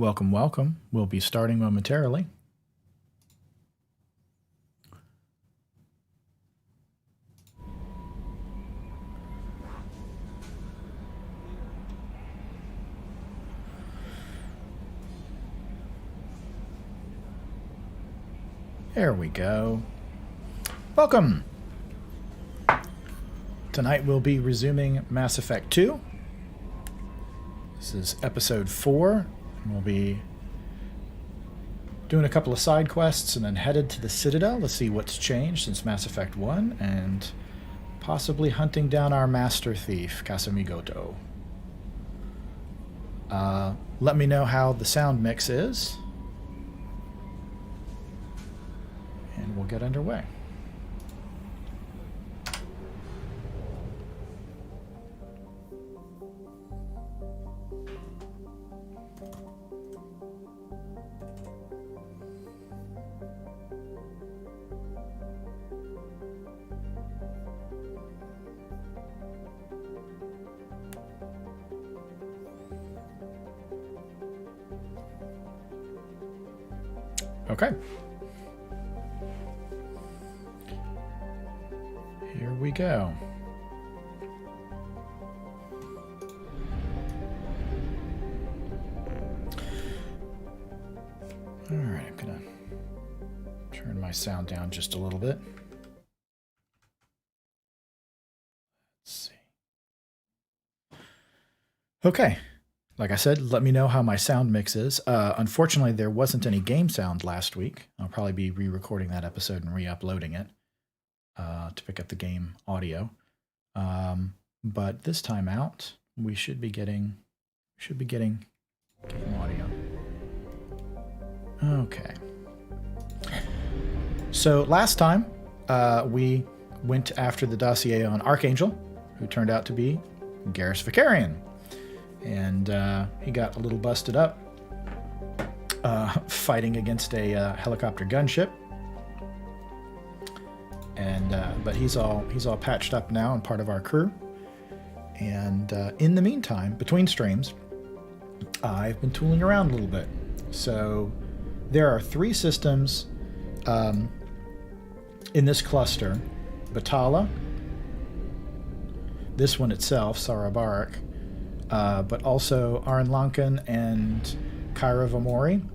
Welcome, welcome. We'll be starting momentarily. There we go. Welcome. Tonight we'll be resuming Mass Effect 2. This is episode 4. We'll be doing a couple of side quests and then headed to the Citadel to see what's changed since Mass Effect 1 and possibly hunting down our master thief, Kasamigoto. Let me know how the sound mix is, and we'll get underway. Okay. Here we go. All right, I'm gonna turn my sound down just a little bit. Let's see. Okay. Like I said, let me know how my sound mix is. Unfortunately, there wasn't any game sound last week. I'll probably be re-recording that episode and re-uploading it to pick up the game audio. But this time out, we should be getting game audio. Okay. So last time, we went after the dossier on Archangel, who turned out to be Garrus Vicarian. And he got a little busted up fighting against a helicopter gunship. And but he's all patched up now and part of our crew. And in the meantime, between streams, I've been tooling around a little bit. So there are 3 systems in this cluster: Batala, this one itself, Sarabarak, but also Arn Lankan and Kyra Vamori,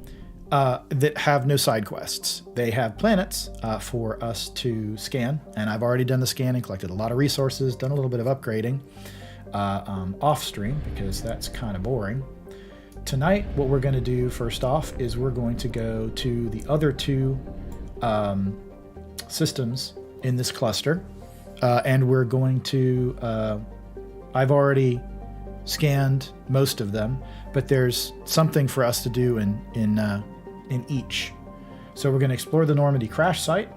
that have no side quests. They have planets for us to scan, and I've already done the scanning, collected a lot of resources, done a little bit of upgrading off stream, because that's kind of boring. Tonight, what we're going to do first off is we're going to go to the other 2 systems in this cluster, and we're going to... I've already scanned most of them, but there's something for us to do in each. So we're going to explore the Normandy crash site,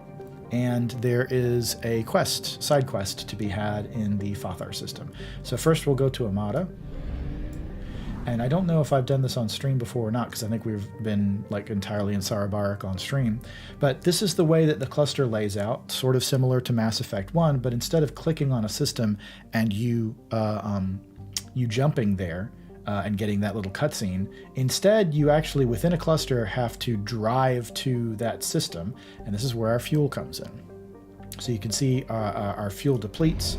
and there is a side quest to be had in the Fothar system. So first we'll go to Amada, and I don't know if I've done this on stream before or not, because I think we've been like entirely in Sarabarak on stream, but this is the way that the cluster lays out, sort of similar to Mass Effect 1, but instead of clicking on a system and you jumping there and getting that little cutscene, instead you actually within a cluster have to drive to that system, and this is where our fuel comes in. So you can see our fuel depletes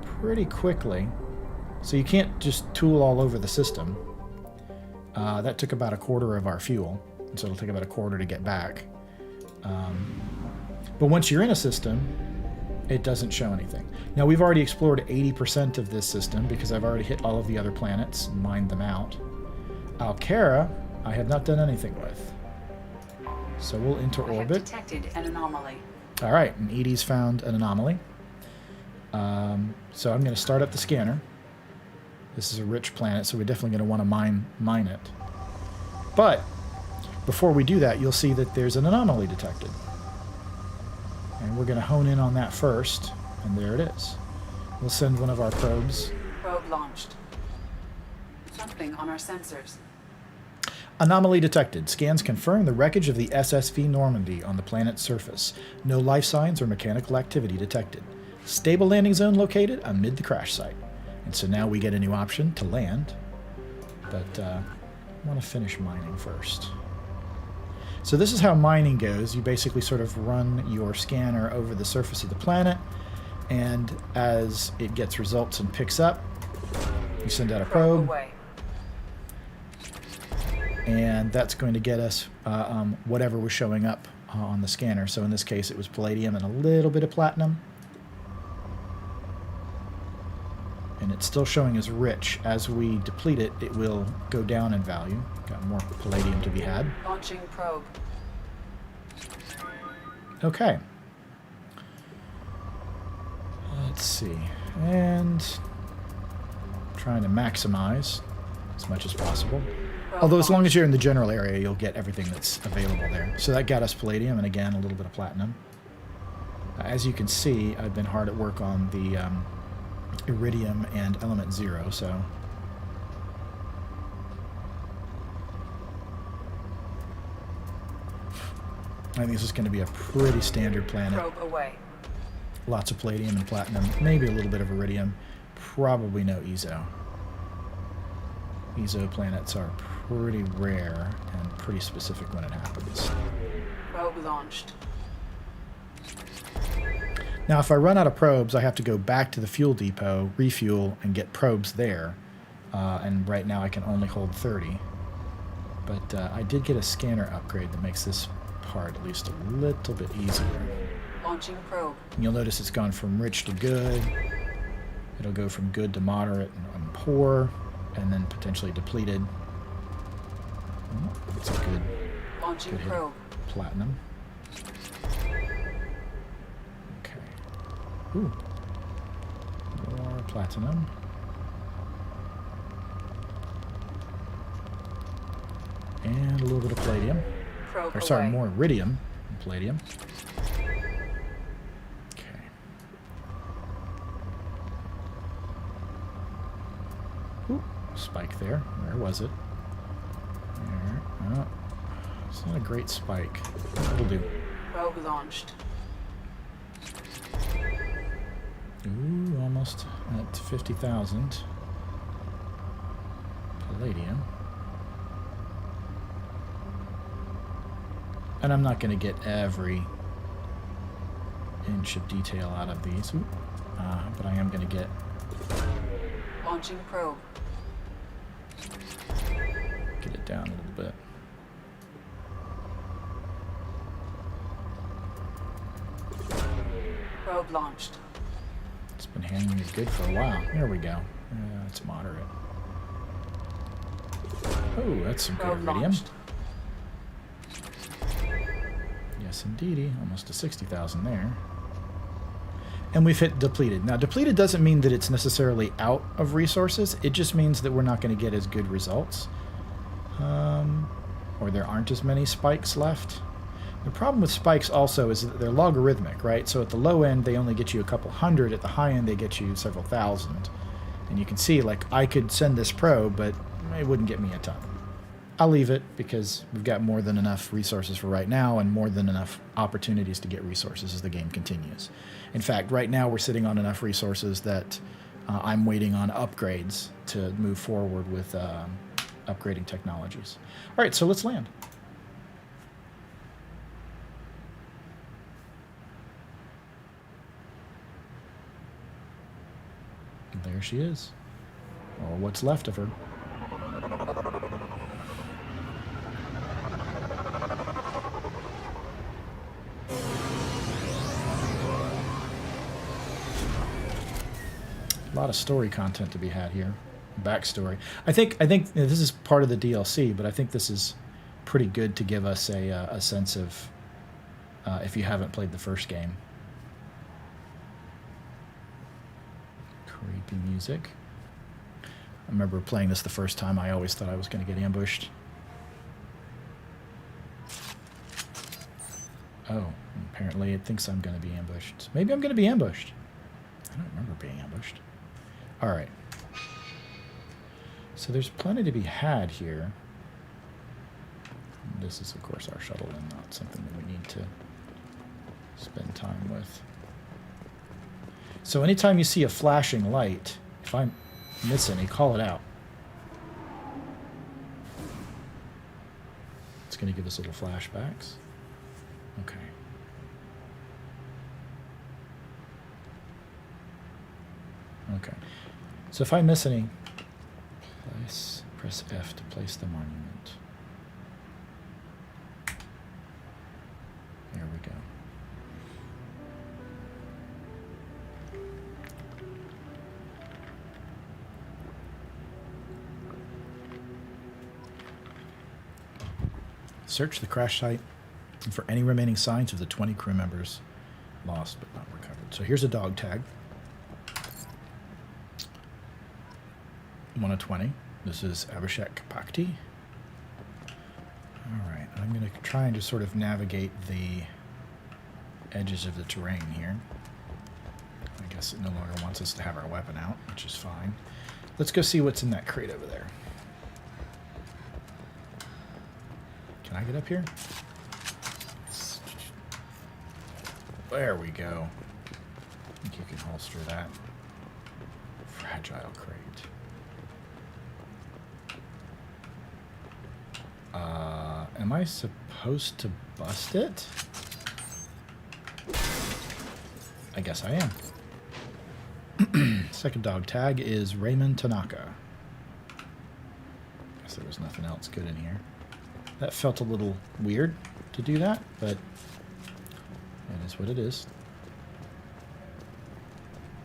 pretty quickly, so you can't just tool all over the system. That took about a quarter of our fuel, and so it'll take about a quarter to get back. But once you're in a system, it doesn't show anything. Now, we've already explored 80% of this system because I've already hit all of the other planets and mined them out. Alcara, I have not done anything with. So we'll enter orbit. I have detected an anomaly. All right, and Edie's found an anomaly. So I'm going to start up the scanner. This is a rich planet, so we're definitely going to want to mine it. But before we do that, you'll see that there's an anomaly detected. And we're going to hone in on that first, and there it is. We'll send one of our probes. Probe launched. Something on our sensors. Anomaly detected. Scans confirm the wreckage of the SSV Normandy on the planet's surface. No life signs or mechanical activity detected. Stable landing zone located amid the crash site. And so now we get a new option to land. But I want to finish mining first. So this is how mining goes. You basically sort of run your scanner over the surface of the planet, and as it gets results and picks up, you send out a probe, and that's going to get us whatever was showing up on the scanner. So in this case, it was palladium and a little bit of platinum. And it's still showing as rich. As we deplete it, it will go down in value. Got more palladium to be had. Launching probe. Okay. Let's see. And trying to maximize as much as possible. Although as long as you're in the general area, you'll get everything that's available there. So that got us palladium, and again, a little bit of platinum. As you can see, I've been hard at work on the iridium and element 0, so I think this is going to be a pretty standard planet. Probe away. Lots of palladium and platinum, maybe a little bit of iridium, probably no ESO. ESO planets are pretty rare and pretty specific when it happens. Probe launched. Now, if I run out of probes, I have to go back to the fuel depot, refuel, and get probes there. And right now I can only hold 30. But I did get a scanner upgrade that makes this part at least a little bit easier. Launching probe. And you'll notice it's gone from rich to good. It'll go from good to moderate and poor, and then potentially depleted. Oh, that's a good, Launching good hit. probe. Platinum. Ooh. More platinum. And a little bit of palladium. Probe Or sorry, away. more iridium and palladium. Okay. Ooh, spike there. Where was it? There. Oh, it's not a great spike. That'll do. Probe launched. Ooh, almost at 50,000. Palladium. And I'm not going to get every inch of detail out of these, but I am going to get... Launching probe. Get it down a little bit. Probe launched. It's been hanging it good for a while. There we go. It's moderate. Oh, that's some good Probe iridium. launched. Yes, indeedy. Almost to 60,000 there. And we've hit depleted. Now, depleted doesn't mean that it's necessarily out of resources. It just means that we're not going to get as good results. Or there aren't as many spikes left. The problem with spikes also is that they're logarithmic, right? So at the low end, they only get you a couple hundred. At the high end, they get you several thousand. And you can see, like, I could send this probe, but it wouldn't get me a ton. I'll leave it because we've got more than enough resources for right now and more than enough opportunities to get resources as the game continues. In fact, right now we're sitting on enough resources that I'm waiting on upgrades to move forward with upgrading technologies. All right, so let's land. There she is, or what's left of her. A lot of story content to be had here. Backstory. I think this is part of the DLC, but I think this is pretty good to give us a sense of if you haven't played the first game. Creepy music. I remember playing this the first time. I always thought I was going to get ambushed. Oh, apparently it thinks I'm going to be ambushed. Maybe I'm going to be ambushed. I don't remember being ambushed. All right. So there's plenty to be had here. And this is, of course, our shuttle and not something that we need to spend time with. So anytime you see a flashing light, if I miss any, call it out. going to give us little flashbacks. Okay. Okay. So if I miss any, press F to place the monument. There we go. Search the crash site for any remaining signs of the 20 crew members lost but not recovered. So here's a dog tag. 1 of 20. This is Abhishek Pakti. Alright, I'm going to try and just sort of navigate the edges of the terrain here. I guess it no longer wants us to have our weapon out, which is fine. Let's go see what's in that crate over there. Can I get up here? There we go. I think you can holster that. Fragile crate. Am I supposed to bust it? I guess I am. Second dog tag is Raymond Tanaka. Guess there was nothing else good in here. That felt a little weird to do that, but it is what it is.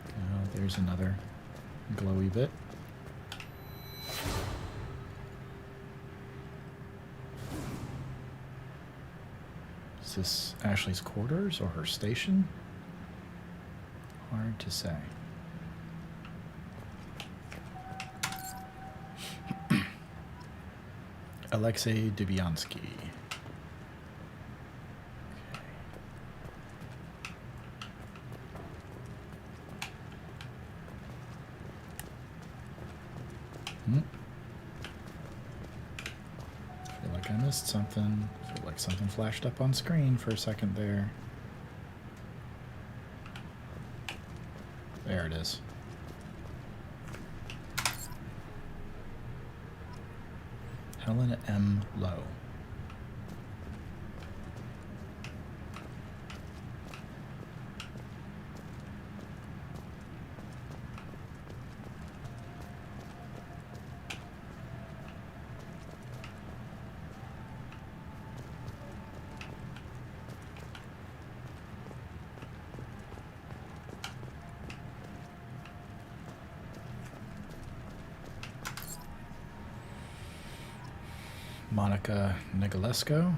Oh, there's another glowy bit. Is this Ashley's quarters or her station? Hard to say. Alexei Dubyansky. Feel like I missed something. Feel like something flashed up on screen for a second there. There it is. Helen M. Lowe. Monica Nicolesco.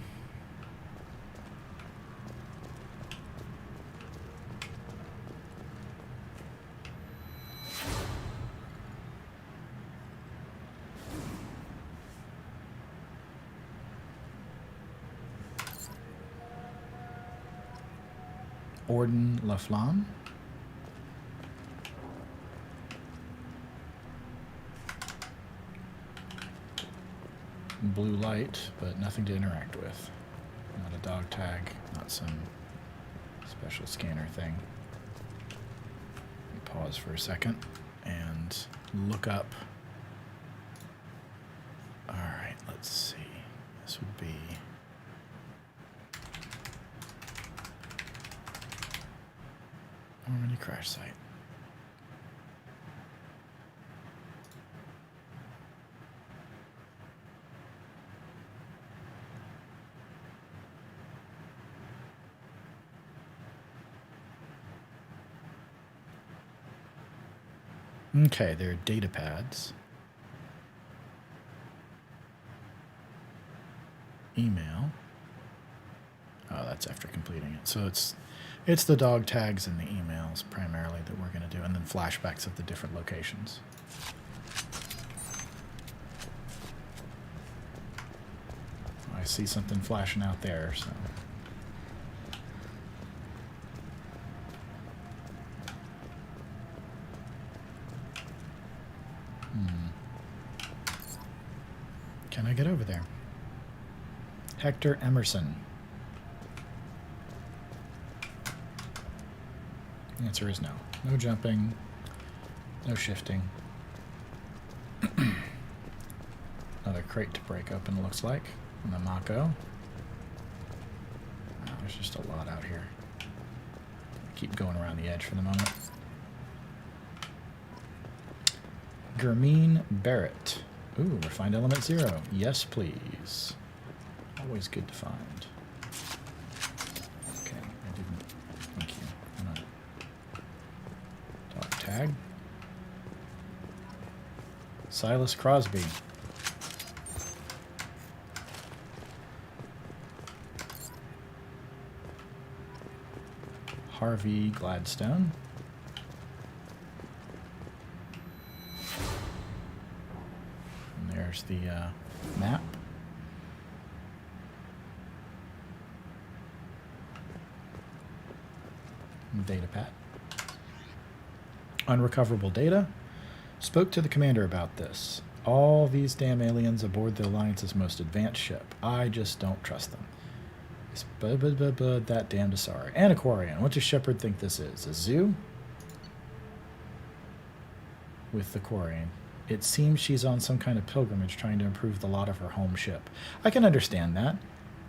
Orden Laflamme. Blue light, but nothing to interact with. Not a dog tag, not some special scanner thing. Let me pause for a second and look up. Alright, let's see. This would be Normandy crash site. Okay, there are data pads. Email. Oh, that's after completing it. So it's the dog tags and the emails primarily that we're going to do, and then flashbacks of the different locations. I see something flashing out there, so... Can I get over there? Hector Emerson. The answer is no. No jumping, no shifting. Another crate to break open, looks like. And the Mako. Oh, there's just a lot out here. Keep going around the edge for the moment. Gurmeen Barrett. Ooh, refined element 0. Yes, please. Always good to find. Okay, I didn't. Thank you. Dog tag. Silas Crosby. Harvey Gladstone. And there's the map. Data pad. Unrecoverable data. Spoke to the commander about this. All these damn aliens aboard the Alliance's most advanced ship. I just don't trust them. That damned Asari. And Aquarian. What does Shepard think this is? A zoo? With the Quarian. It seems she's on some kind of pilgrimage trying to improve the lot of her home ship. I can understand that.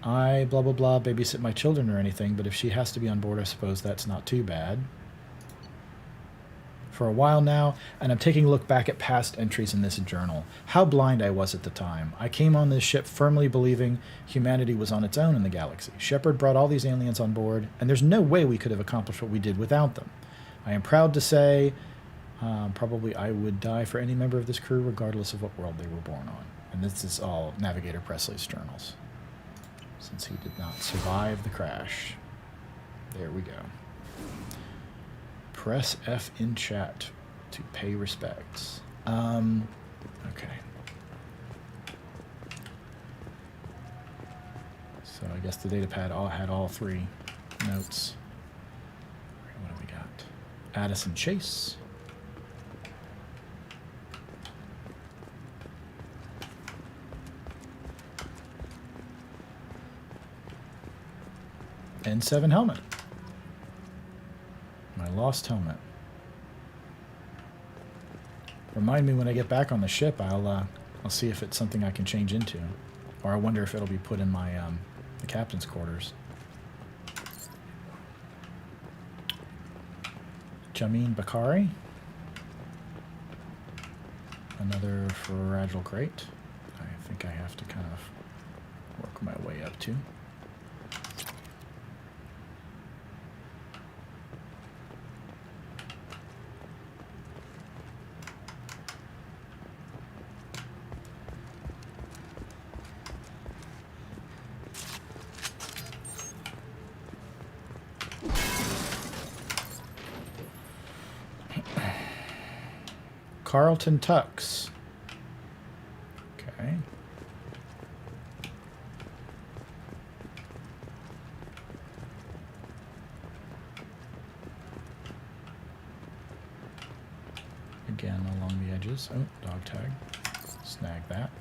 I, blah, blah, blah, babysit my children or anything, but if she has to be on board, I suppose that's not too bad. For a while now, and I'm taking a look back at past entries in this journal. How blind I was at the time. I came on this ship firmly believing humanity was on its own in the galaxy. Shepard brought all these aliens on board, and there's no way we could have accomplished what we did without them. I am proud to say, probably I would die for any member of this crew, regardless of what world they were born on. And this is all Navigator Presley's journals, since he did not survive the crash. There we go. Press F in chat to pay respects. Okay. So I guess the data pad had all three notes. What do we got? Addison Chase. N7 helmet. My lost helmet. Remind me when I get back on the ship. I'll see if it's something I can change into, or I wonder if it'll be put in my the captain's quarters. Jamin Bakari. Another fragile crate. I think I have to kind of work my way up to. Carlton Tux. Okay. Again along the edges. Oh, dog tag. Snag that.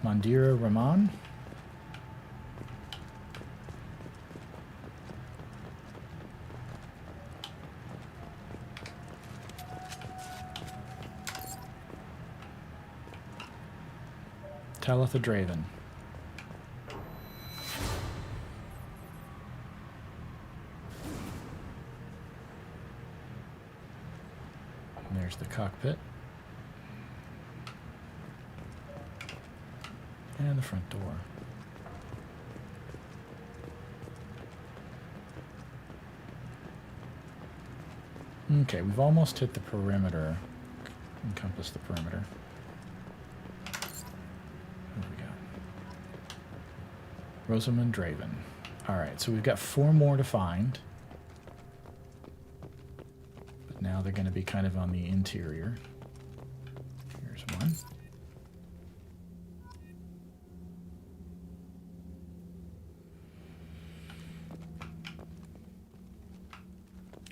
Mandira Rahman. Talitha Draven. And there's the cockpit. And the front door. Okay, we've almost hit the perimeter. Encompass the perimeter. Rosamund Draven. Alright, so we've got 4 more to find. But now they're going to be kind of on the interior. Here's one.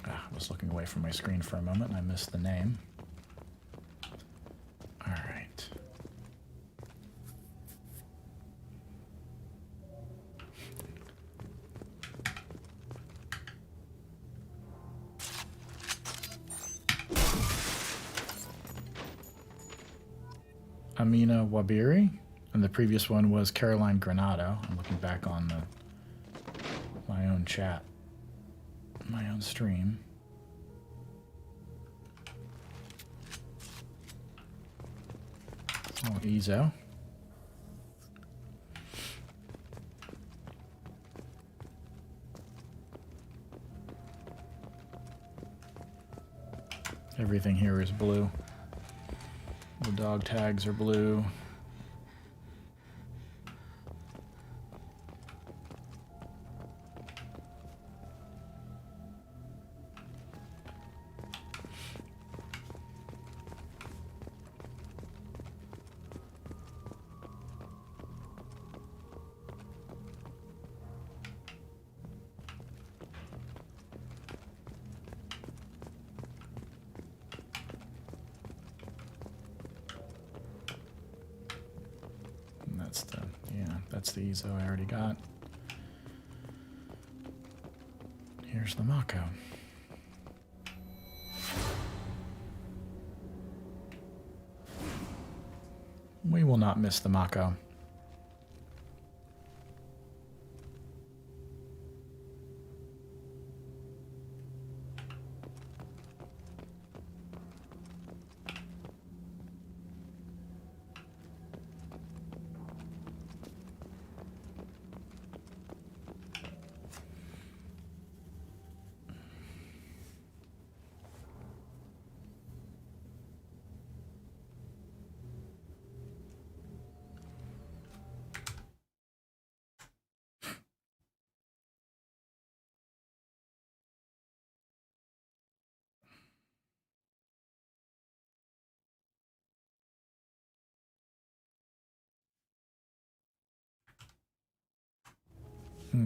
I was looking away from my screen for a moment and I missed the name. Alright. Amina Wabiri. And the previous one was Caroline Granado. I'm looking back on my own chat, my own stream. Oh, Ezo. Everything here is blue. The dog tags are blue. That's the Ezo I already got. Here's the Mako. We will not miss the Mako.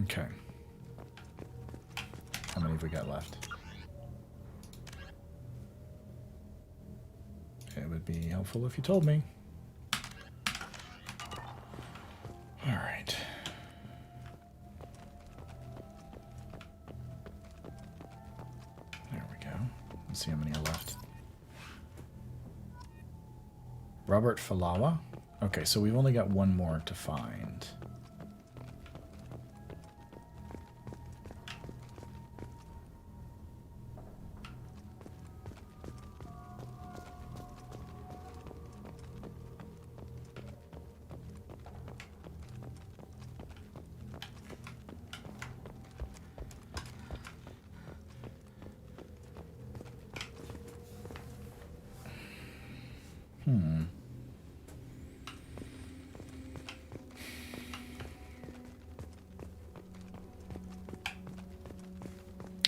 Okay. How many have we got left? It would be helpful if you told me. All right. There we go. Let's see how many are left. Robert Falawa. Okay, so we've only got one more to find.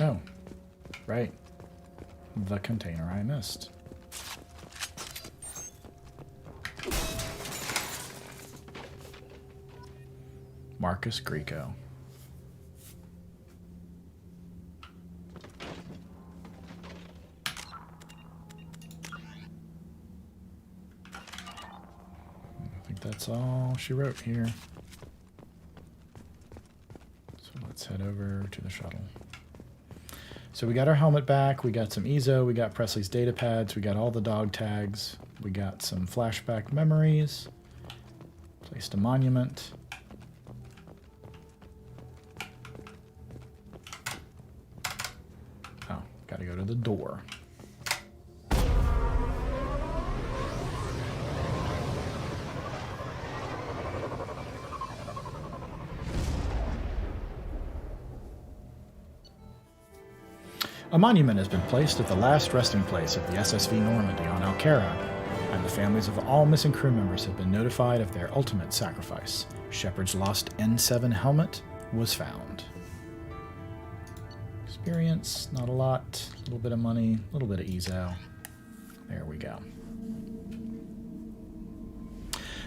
Oh, right. The container I missed. Marcus Greco. I think that's all she wrote here. So let's head over to the shuttle. So we got our helmet back, we got some Ezo, we got Presley's data pads, we got all the dog tags, we got some flashback memories, placed a monument. Oh, gotta go to the door. A monument has been placed at the last resting place of the SSV Normandy on Alcara, and the families of all missing crew members have been notified of their ultimate sacrifice. Shepard's lost N7 helmet was found. Experience, not a lot. A little bit of money, a little bit of Ezo. There we go.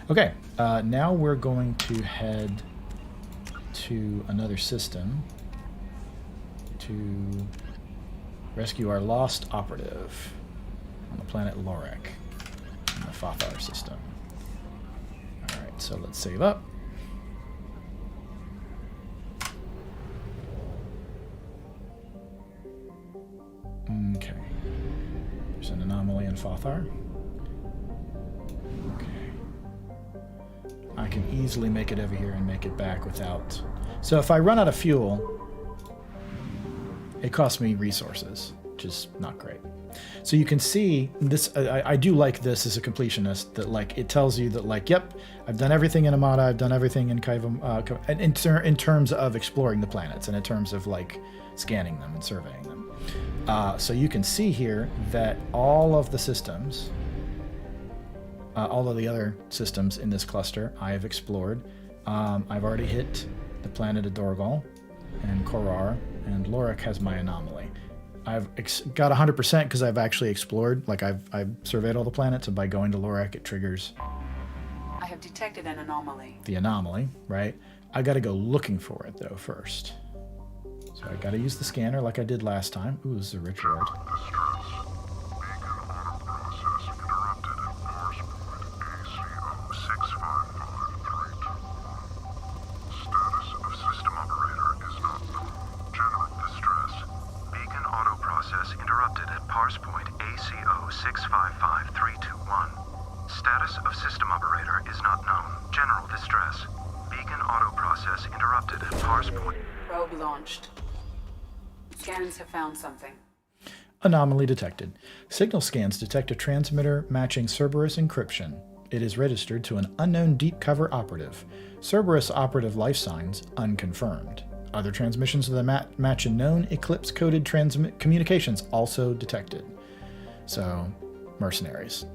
Okay, now we're going to head to another system to rescue our lost operative on the planet Lorek in the Fothar system. Alright, so let's save up. Okay. There's an anomaly in Fothar. Okay. I can easily make it over here and make it back without... So if I run out of fuel, it costs me resources, which is not great. So you can see this. I do like this as a completionist, that like it tells you that like, yep, I've done everything in Amada, I've done everything in Kaivam, in terms of exploring the planets and in terms of like scanning them and surveying them. So you can see here that all of the systems, all of the other systems in this cluster, I have explored. I've already hit the planet of Dorgal and Korar, and Lorik has my anomaly. I've got 100% because I've actually explored, like I've surveyed all the planets, and by going to Lorik, it triggers... I have detected an anomaly. The anomaly, right? I got to go looking for it, though, first. So I got to use the scanner like I did last time. Ooh, this is a rich world. Interrupted at parse point AC0655-321. Status of system operator is not known. General distress. Beacon auto process interrupted at parse point. Probe launched. Scans have found something. Anomaly detected. Signal scans detect a transmitter matching Cerberus encryption. It is registered to an unknown deep cover operative. Cerberus operative life signs unconfirmed. Other transmissions of the match a known Eclipse-coded communications also detected. So, mercenaries.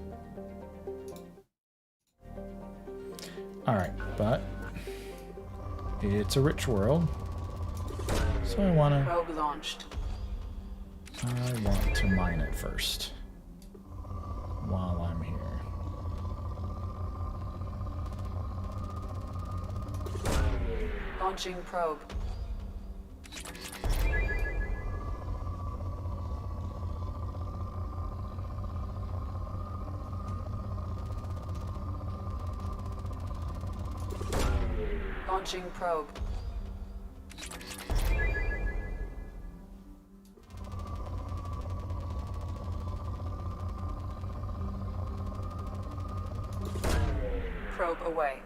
Alright, but it's a rich world. So I want to... Probe launched. I want to mine it first. While I'm here. Launching probe. Launching probe. Probe away.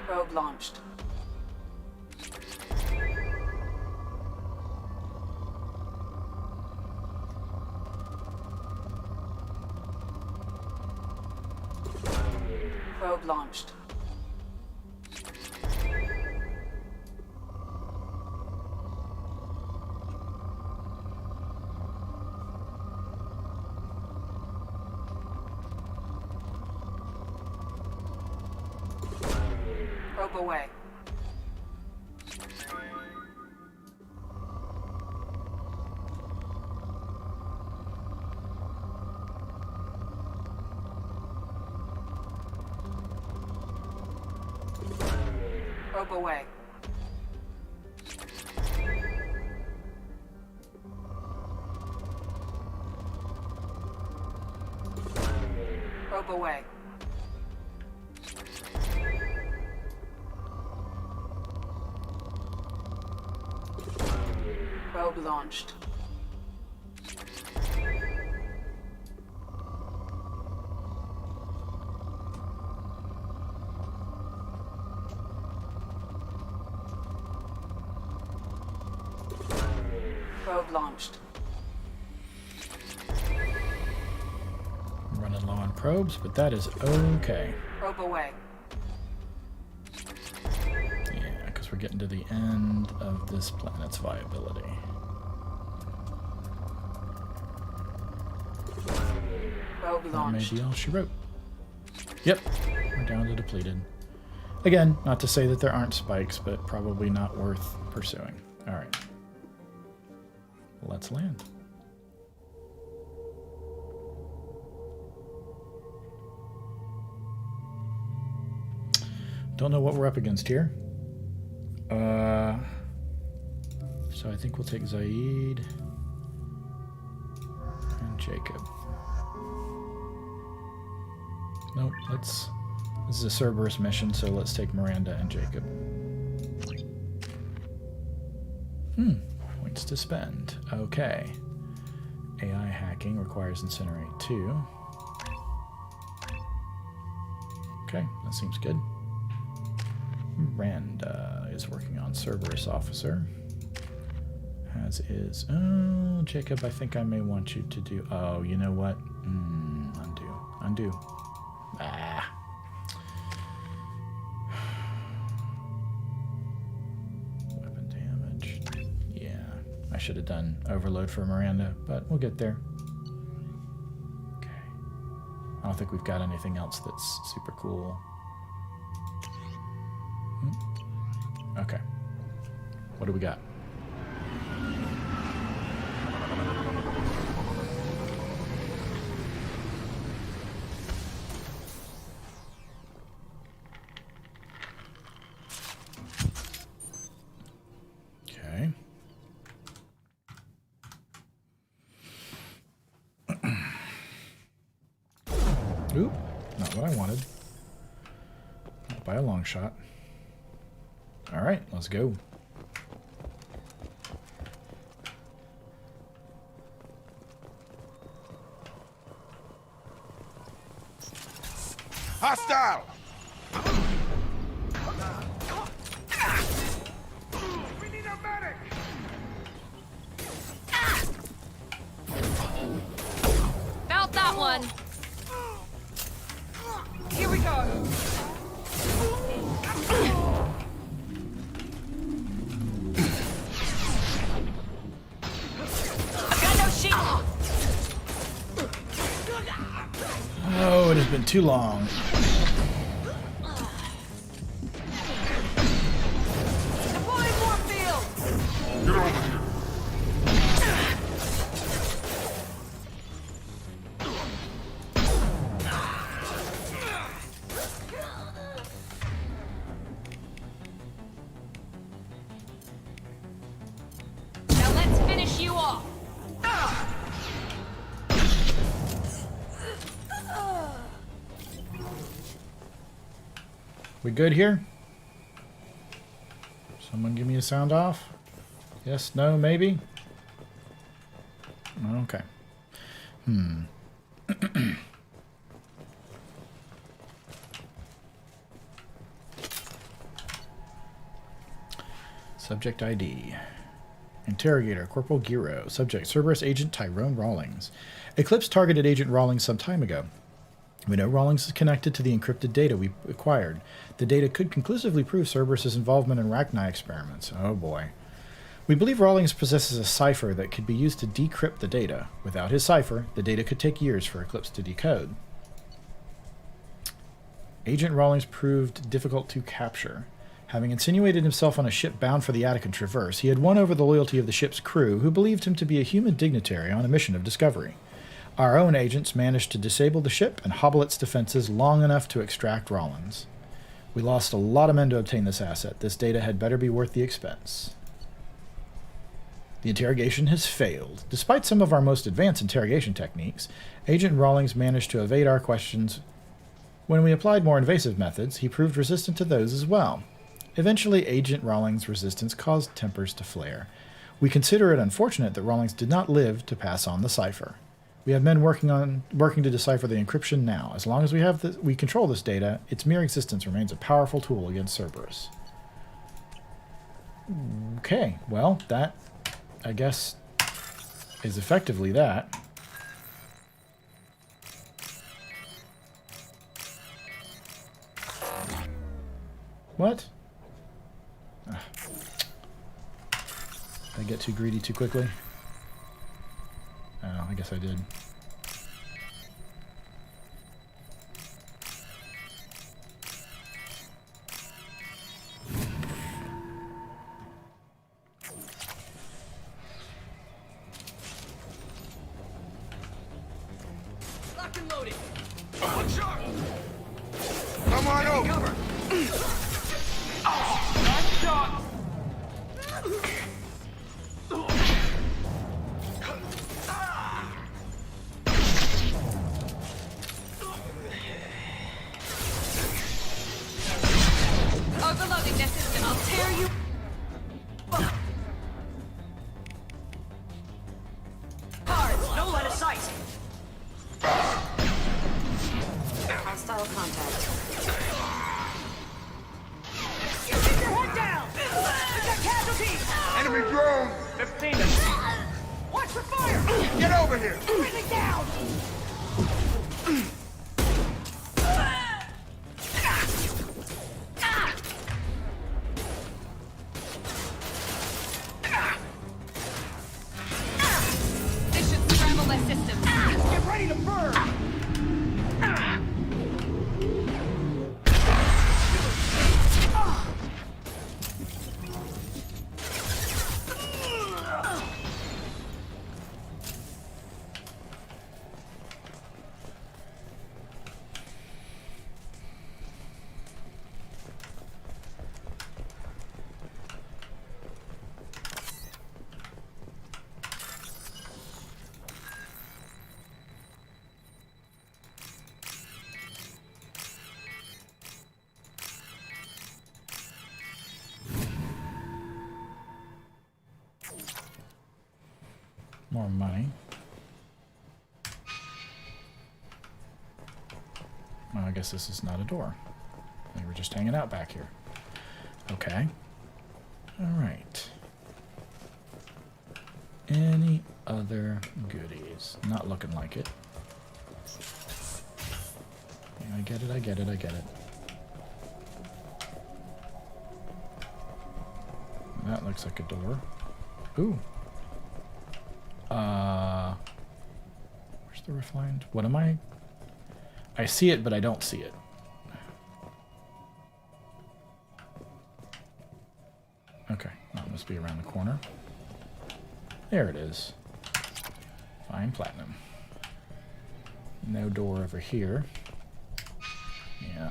Probe launched. Probe launched. Probe away. Probe away. Probe away. Probe launched. Probe launched. I'm running low on probes, but that is okay. Probe away. Yeah, because we're getting to the end of this planet's viability. Probe That may launched. be all she wrote. Yep, we're down to depleted. Again, not to say that there aren't spikes, but probably not worth pursuing. All right. Let's land. Don't know what we're up against here. So I think we'll take Zaid and Jacob. Nope, this is a Cerberus mission, so let's take Miranda and Jacob. Point points to spend. Okay. AI hacking requires incinerate 2. Okay, that seems good. Miranda is working on Cerberus officer. As is... Oh, Jacob, I think I may want you to do... Oh, you know what? Undo. Undo. Ah. Weapon damage. Yeah. I should have done overload for Miranda, but we'll get there. Okay. I don't think we've got anything else that's super cool. Okay. What do we got? Okay. Oop, not what I wanted. Not by a long shot. All right, let's go. Hostile! We need a medic! Felt that one. Here we go! I've got no shield. Oh, it has been too long. Deploying more field. Get over here! Now let's finish you off. We good here? Someone give me a sound off? Yes, no, maybe? Okay. Subject ID. Interrogator, Corporal Giro. Subject, Cerberus Agent Tyrone Rawlings. Eclipse targeted Agent Rawlings some time ago. We know Rawlings is connected to the encrypted data we acquired. The data could conclusively prove Cerberus's involvement in Rachni experiments. Oh boy. We believe Rawlings possesses a cipher that could be used to decrypt the data. Without his cipher, the data could take years for Eclipse to decode. Agent Rawlings proved difficult to capture. Having insinuated himself on a ship bound for the Attican Traverse, he had won over the loyalty of the ship's crew, who believed him to be a human dignitary on a mission of discovery. Our own agents managed to disable the ship and hobble its defenses long enough to extract Rawlings. We lost a lot of men to obtain this asset. This data had better be worth the expense. The interrogation has failed. Despite some of our most advanced interrogation techniques, Agent Rawlings managed to evade our questions. When we applied more invasive methods, he proved resistant to those as well. Eventually, Agent Rawlings' resistance caused tempers to flare. We consider it unfortunate that Rawlings did not live to pass on the cipher. We have men working to decipher the encryption now. As long as we control this data, its mere existence remains a powerful tool against Cerberus. Okay, well, that, I guess, is effectively that. What? Did I get too greedy too quickly? Oh, I guess I did. Lock and loading. One shot! Come on over! Cover. Nice shot! Overloading that system. I'll tear you. here. Everything down! This should scramble their systems. Get ready to burn. More money. Well, I guess this is not a door. They were just hanging out back here. Okay. All right. Any other goodies? Not looking like it. Yeah, I get it, I get it, I get it. That looks like a door. Ooh. Where's the refined? What am I? I see it, but I don't see it. Okay, that must be around the corner. There it is. Fine platinum. No door over here. Yeah.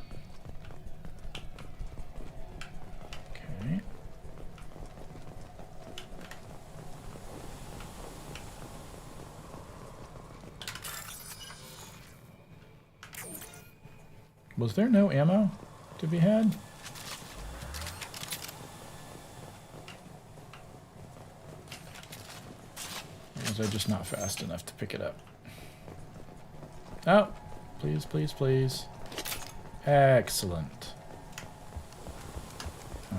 Okay. Was there no ammo to be had? Or was I just not fast enough to pick it up? Oh, please, please, please. Excellent.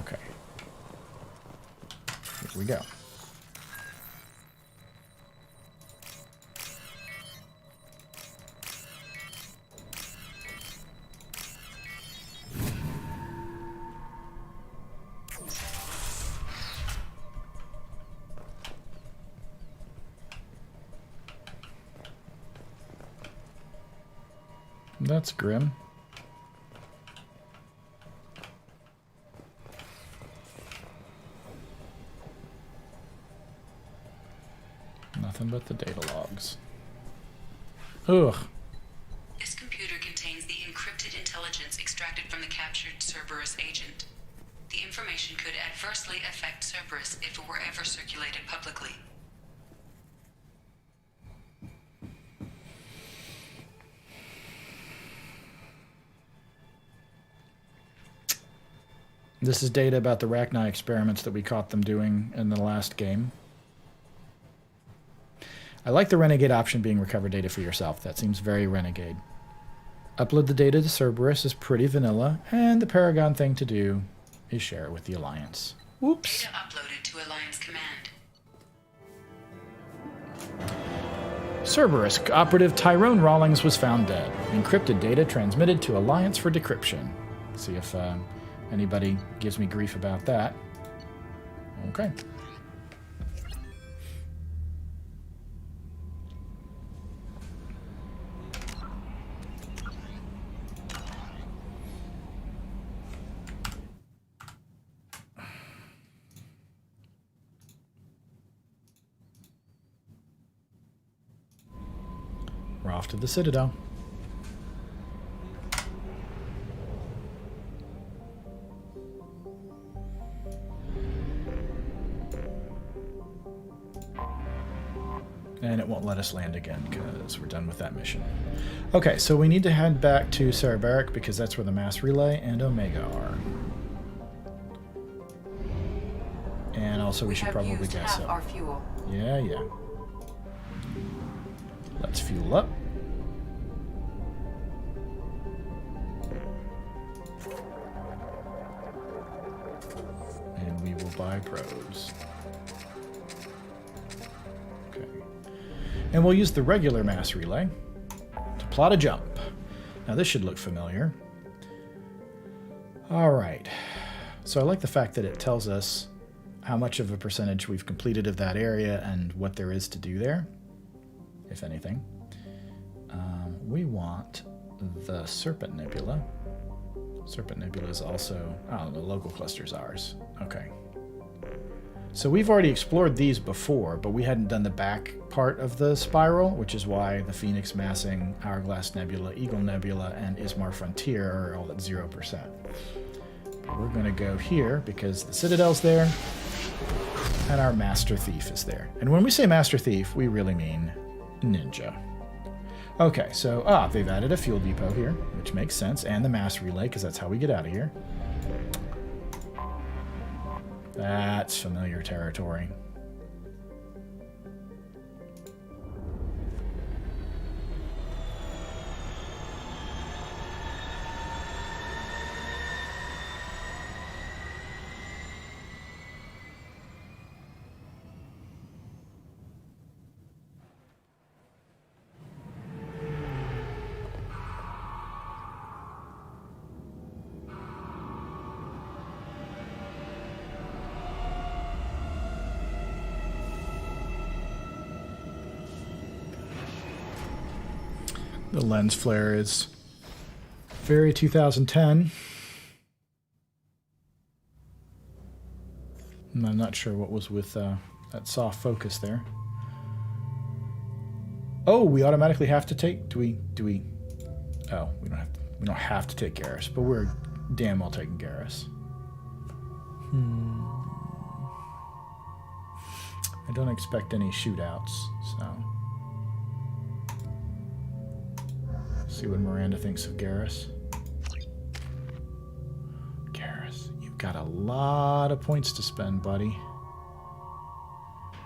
Okay. Here we go. That's grim. Nothing but the data logs. Ugh. This computer contains the encrypted intelligence extracted from the captured Cerberus agent. The information could adversely affect Cerberus if it were ever circulated publicly. This is data about the Rachni experiments that we caught them doing in the last game. I like the Renegade option being recover data for yourself. That seems very Renegade. Upload the data to Cerberus is pretty vanilla, and the Paragon thing to do is share it with the Alliance. Whoops. Data uploaded to Alliance Command. Cerberus operative Tyrone Rawlings was found dead. Encrypted data transmitted to Alliance for decryption. See if anybody gives me grief about that. Okay. We're off to the Citadel. And it won't let us land again because we're done with that mission. Okay, so we need to head back to Cereberic because that's where the mass relay and Omega are. And also we should probably gas up. Our fuel. Yeah, yeah. Let's fuel up. And we will buy probes. Okay. And we'll use the regular mass relay to plot a jump. Now this should look familiar. All right. So I like the fact that it tells us how much of a percentage we've completed of that area and what there is to do there, if anything. We want the Serpent Nebula. Serpent Nebula is also... Oh, the local cluster's ours. Okay. So we've already explored these before, but we hadn't done the back part of the spiral, which is why the Phoenix Massing, Hourglass Nebula, Eagle Nebula, and Ismar Frontier are all at 0%. But we're going to go here because the Citadel's there, and our Master Thief is there. And when we say Master Thief, we really mean ninja. Okay, so, they've added a fuel depot here, which makes sense, and the mass relay, because that's how we get out of here. That's familiar territory. The lens flare is very 2010. And I'm not sure what was with that soft focus there. Oh, we automatically have to take... Do we... Oh, we don't have to take Garrus, but we're damn well taking Garrus. I don't expect any shootouts, so... See what Miranda thinks of Garrus. Garrus, you've got a lot of points to spend, buddy.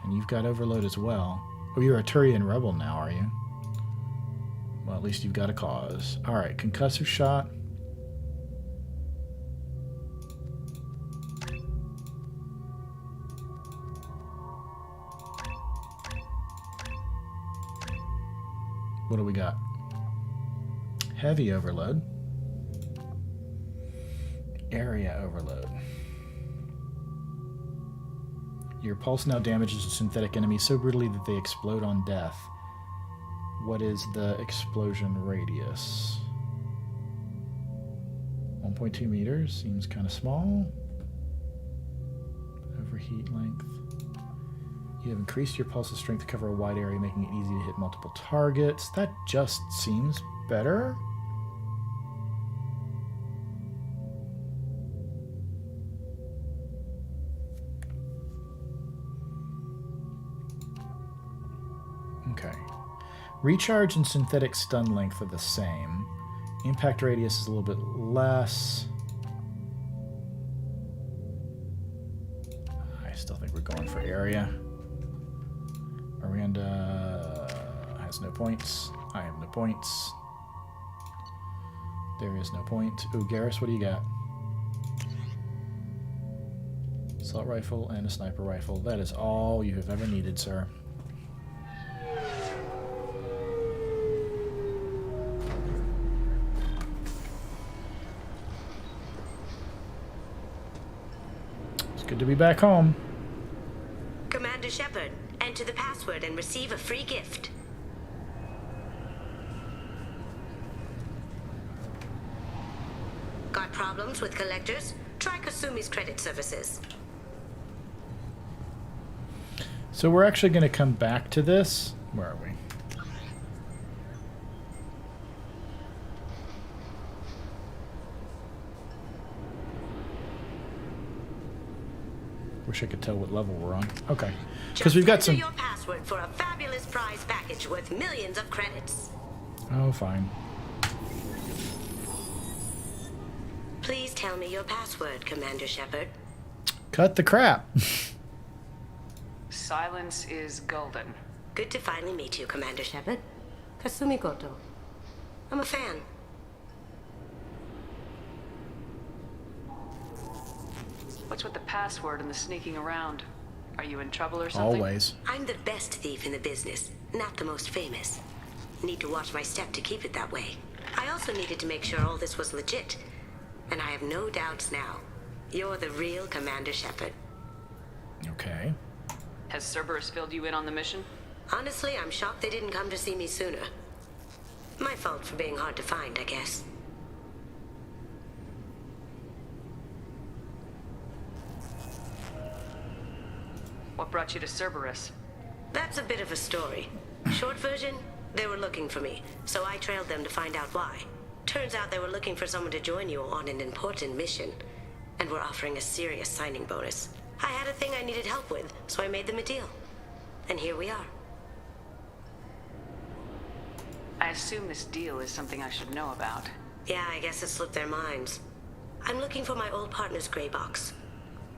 And you've got Overload as well. Oh, you're a Turian Rebel now, are you? Well, at least you've got a cause. Alright, Concussive Shot. What do we got? Heavy Overload. Area Overload. Your pulse now damages a synthetic enemy so brutally that they explode on death. What is the explosion radius? 1.2 meters. Seems kind of small. Overheat length. You have increased your pulse's strength to cover a wide area, making it easy to hit multiple targets. That just seems better. Okay. Recharge and synthetic stun length are the same. Impact radius is a little bit less. I still think we're going for area. Miranda has no points. I have no points. There is no point. Ooh, Garrus, what do you got? Assault rifle and a sniper rifle. That is all you have ever needed, sir. It's good to be back home. Commander Shepard, enter the password and receive a free gift. Got problems with collectors? Try Kasumi's credit services. So we're actually going to come back to this. Where are we? Wish I could tell what level we're on. Okay. Because we've got some... Enter your password for a fabulous prize package worth millions of credits. Oh, fine. Please tell me your password, Commander Shepard. Cut the crap. Silence is golden. Good to finally meet you, Commander Shepard. Kasumi Goto. I'm a fan. What's with the password and the sneaking around? Are you in trouble or something? Always. I'm the best thief in the business, not the most famous. Need to watch my step to keep it that way. I also needed to make sure all this was legit. And I have no doubts now. You're the real Commander Shepard. Okay. Has Cerberus filled you in on the mission? Honestly, I'm shocked they didn't come to see me sooner. My fault for being hard to find, I guess. What brought you to Cerberus? That's a bit of a story. Short version, they were looking for me, so I trailed them to find out why. Turns out they were looking for someone to join you on an important mission, and were offering a serious signing bonus. I had a thing I needed help with, so I made them a deal. And here we are. I assume this deal is something I should know about. Yeah, I guess it slipped their minds. I'm looking for my old partner's gray box.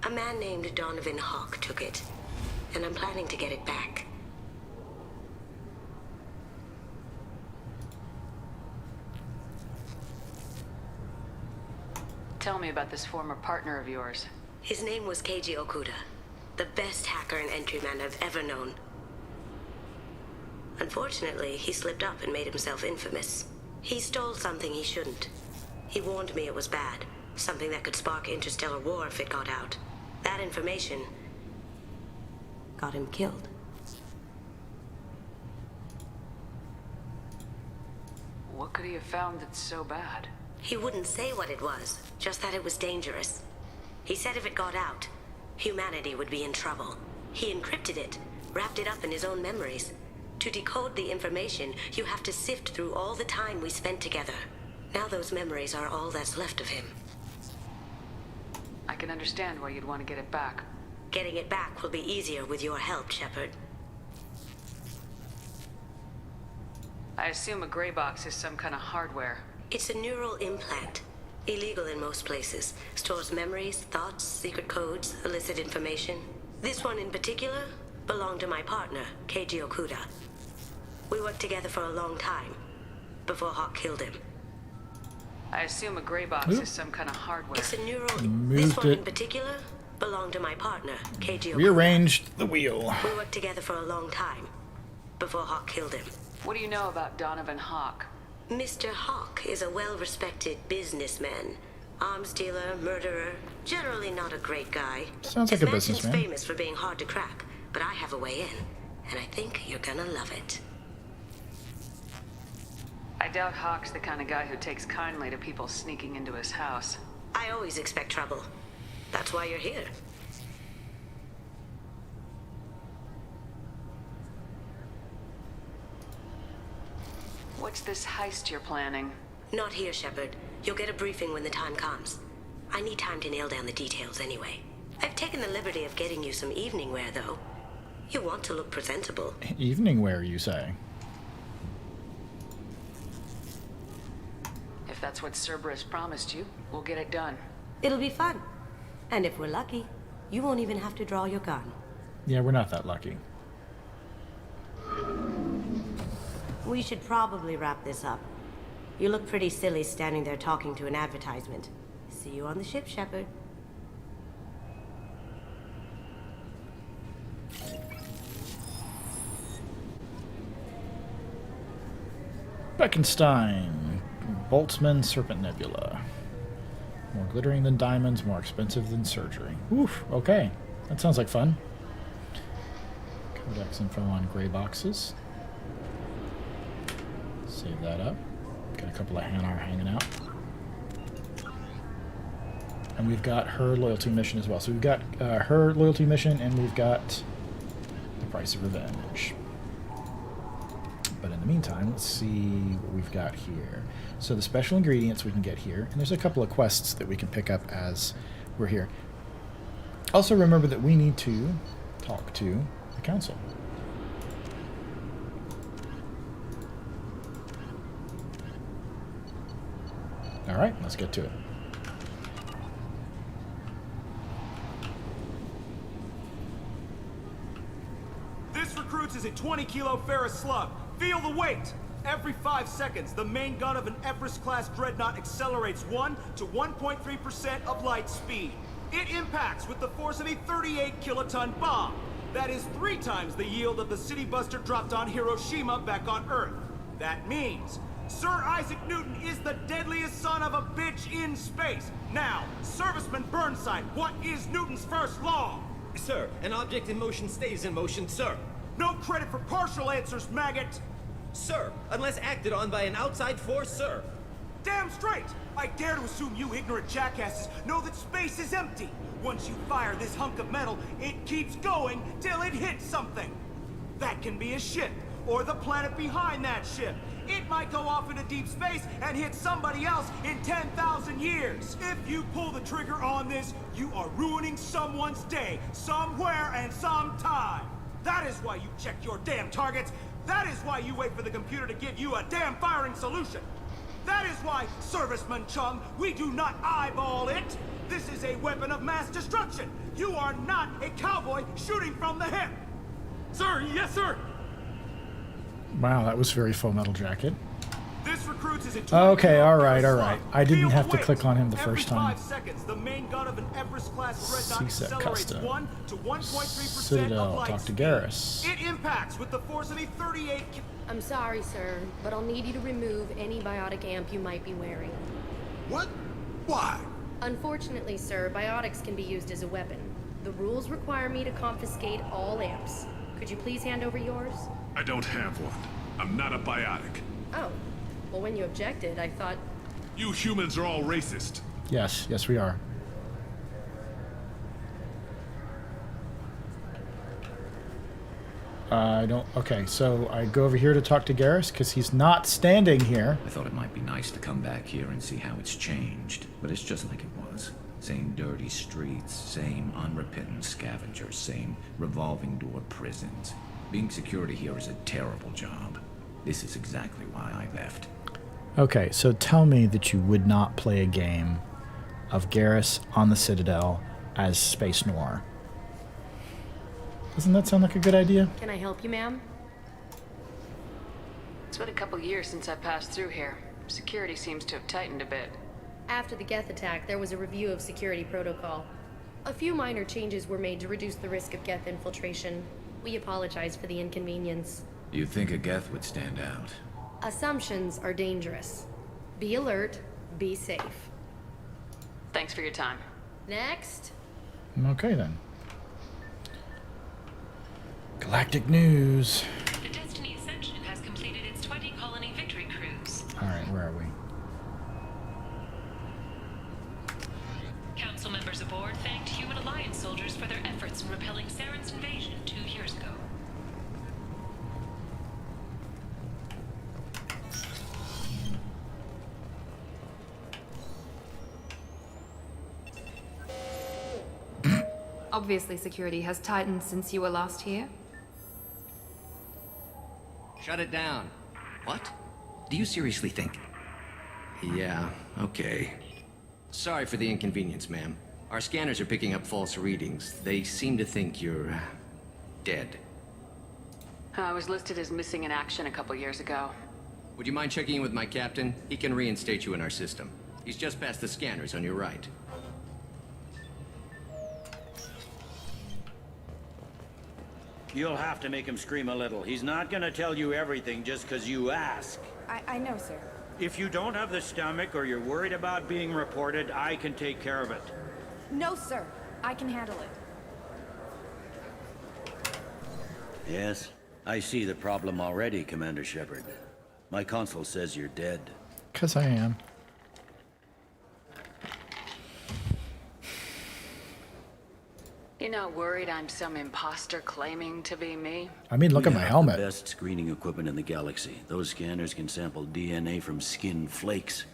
A man named Donovan Hawk took it, and I'm planning to get it back. Tell me about this former partner of yours. His name was Keiji Okuda, the best hacker and entryman I've ever known. Unfortunately, he slipped up and made himself infamous. He stole something he shouldn't. He warned me it was bad, something that could spark interstellar war if it got out. That information got him killed. What could he have found that's so bad? He wouldn't say what it was, just that it was dangerous. He said if it got out, humanity would be in trouble. He encrypted it, wrapped it up in his own memories. To decode the information, you have to sift through all the time we spent together. Now those memories are all that's left of him. I can understand why you'd want to get it back. Getting it back will be easier with your help, Shepard. I assume a gray box is some kind of hardware. It's a neural implant. Illegal in most places. Stores memories, thoughts, secret codes, illicit information. This one in particular belonged to my partner, Keiji Okuda. We worked together for a long time, before Hawk killed him. I assume a gray box is some kind of hardware. It's a neural... Moved This one in it. particular belonged to my partner, Keiji Okuda. Rearranged the wheel. We worked together for a long time, before Hawk killed him. What do you know about Donovan Hawk? Mr. Hawk is a well-respected businessman. Arms dealer, murderer, generally not a great guy. Sounds like His a mansion's businessman. famous for being hard to crack, but I have a way in, and I think you're gonna love it. I doubt Hawk's the kind of guy who takes kindly to people sneaking into his house. I always expect trouble. That's why you're here. What's this heist you're planning? Not here, Shepard. You'll get a briefing when the time comes. I need time to nail down the details anyway. I've taken the liberty of getting you some evening wear, though. You want to look presentable. Evening wear, you say? If that's what Cerberus promised you, we'll get it done. It'll be fun. And if we're lucky, you won't even have to draw your gun. Yeah, we're not that lucky. We should probably wrap this up. You look pretty silly standing there talking to an advertisement. See you on the ship, Shepard. Beckenstein, Boltzmann Serpent Nebula. More glittering than diamonds, more expensive than surgery. Oof, okay. That sounds like fun. Codex info on gray boxes. Save that up. Got a couple of Hanar hanging out. And we've got her loyalty mission as well. So we've got her loyalty mission, and we've got the price of revenge. But in the meantime, let's see what we've got here. So the special ingredients we can get here, and there's a couple of quests that we can pick up as we're here. Also remember that we need to talk to the council. All right, let's get to it. This recruits is a 20-kilo ferrous slug. Feel the weight! Every 5 seconds, the main gun of an Everest-class dreadnought accelerates 1 to 1.3% of light speed. It impacts with the force of a 38-kiloton bomb. That is 3 times the yield of the city buster dropped on Hiroshima back on Earth. That means Sir Isaac Newton is the deadliest son of a bitch in space. Now, Serviceman Burnside, what is Newton's first law? Sir, an object in motion stays in motion, sir. No credit for partial answers, maggot! Sir, unless acted on by an outside force, sir. Damn straight! I dare to assume you ignorant jackasses know that space is empty. Once you fire this hunk of metal, it keeps going till it hits something. That can be a ship, or the planet behind that ship. It might go off into deep space and hit somebody else in 10,000 years. If you pull the trigger on this, you are ruining someone's day, somewhere and sometime. That is why you check your damn targets. That is why you wait for the computer to give you a damn firing solution. That is why, Serviceman Chung, we do not eyeball it. This is a weapon of mass destruction. You are not a cowboy shooting from the hip. Sir, yes, sir. Wow, that was very Full Metal Jacket. This recruits is a Okay, all right. I didn't have to click on him the first time. Every 5 seconds, the main gun of an Everest-class dreadnought CSEC accelerates Custom. 1 to 1.3% Citadel, of light talk to speed. Garrus. It impacts with the force of a 38. I'm sorry, sir, but I'll need you to remove any biotic amp you might be wearing. What? Why? Unfortunately, sir, biotics can be used as a weapon. The rules require me to confiscate all amps. Could you please hand over yours? I don't have one. I'm not a biotic. Oh. Well, when you objected, I thought... You humans are all racist. Yes, we are. I don't... Okay, so I go over here to talk to Garrus, because he's not standing here. I thought it might be nice to come back here and see how it's changed, but it's just like it was. Same dirty streets, same unrepentant scavengers, same revolving door prisons. Being security here is a terrible job. This is exactly why I left. Okay, so tell me that you would not play a game of Garrus on the Citadel as Space Noir. Doesn't that sound like a good idea? Can I help you, ma'am? It's been a couple years since I passed through here. Security seems to have tightened a bit. After the Geth attack, there was a review of security protocol. A few minor changes were made to reduce the risk of Geth infiltration. We apologize for the inconvenience. You'd think a Geth would stand out. Assumptions are dangerous. Be alert, be safe. Thanks for your time. Next. Okay, then. Galactic News. The Destiny Ascension has completed its 20-colony victory cruise. Alright, where are we? Council members aboard thanked Human Alliance soldiers for their efforts in repelling Saren's invasion 2 years ago. Obviously, security has tightened since you were last here. Shut it down. What? Do you seriously think? Yeah, okay. Sorry for the inconvenience, ma'am. Our scanners are picking up false readings. They seem to think you're... dead. I was listed as missing in action a couple years ago. Would you mind checking in with my captain? He can reinstate you in our system. He's just past the scanners on your right. You'll have to make him scream a little. He's not gonna tell you everything just because you ask. I know, sir. If you don't have the stomach or you're worried about being reported, I can take care of it. No, sir. I can handle it. Yes, I see the problem already, Commander Shepard. My console says you're dead. 'Cause I am. You're not worried I'm some imposter claiming to be me? I mean, look at We my have helmet. The best screening equipment in the galaxy. Those scanners can sample DNA from skin flakes.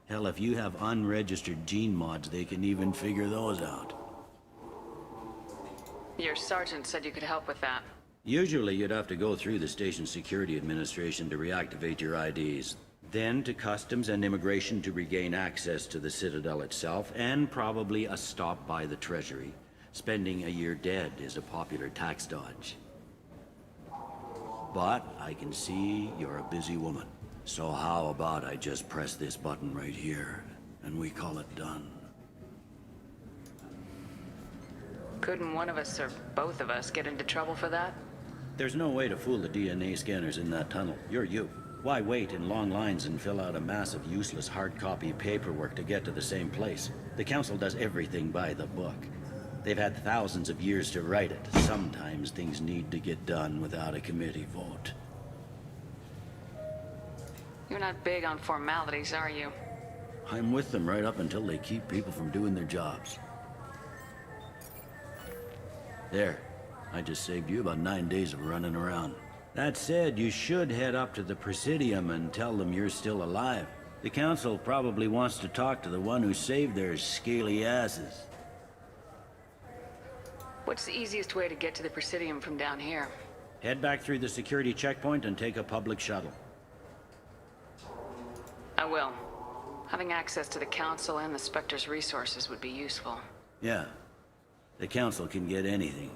Hell, if you have unregistered gene mods, they can even figure those out. Your sergeant said you could help with that. Usually, you'd have to go through the station security administration to reactivate your IDs. Then to customs and immigration to regain access to the Citadel itself, and probably a stop by the Treasury. Spending a year dead is a popular tax dodge. But I can see you're a busy woman. So how about I just press this button right here, and we call it done? Couldn't one of us or both of us get into trouble for that? There's no way to fool the DNA scanners in that tunnel. You're you. Why wait in long lines and fill out a massive useless hard copy paperwork to get to the same place? The Council does everything by the book. They've had thousands of years to write it. Sometimes things need to get done without a committee vote. You're not big on formalities, are you? I'm with them right up until they keep people from doing their jobs. There. I just saved you about 9 days of running around. That said, you should head up to the Presidium and tell them you're still alive. The Council probably wants to talk to the one who saved their scaly asses. What's the easiest way to get to the Presidium from down here? Head back through the security checkpoint and take a public shuttle. I will. Having access to the Council and the Spectre's resources would be useful. Yeah. The Council can get anything.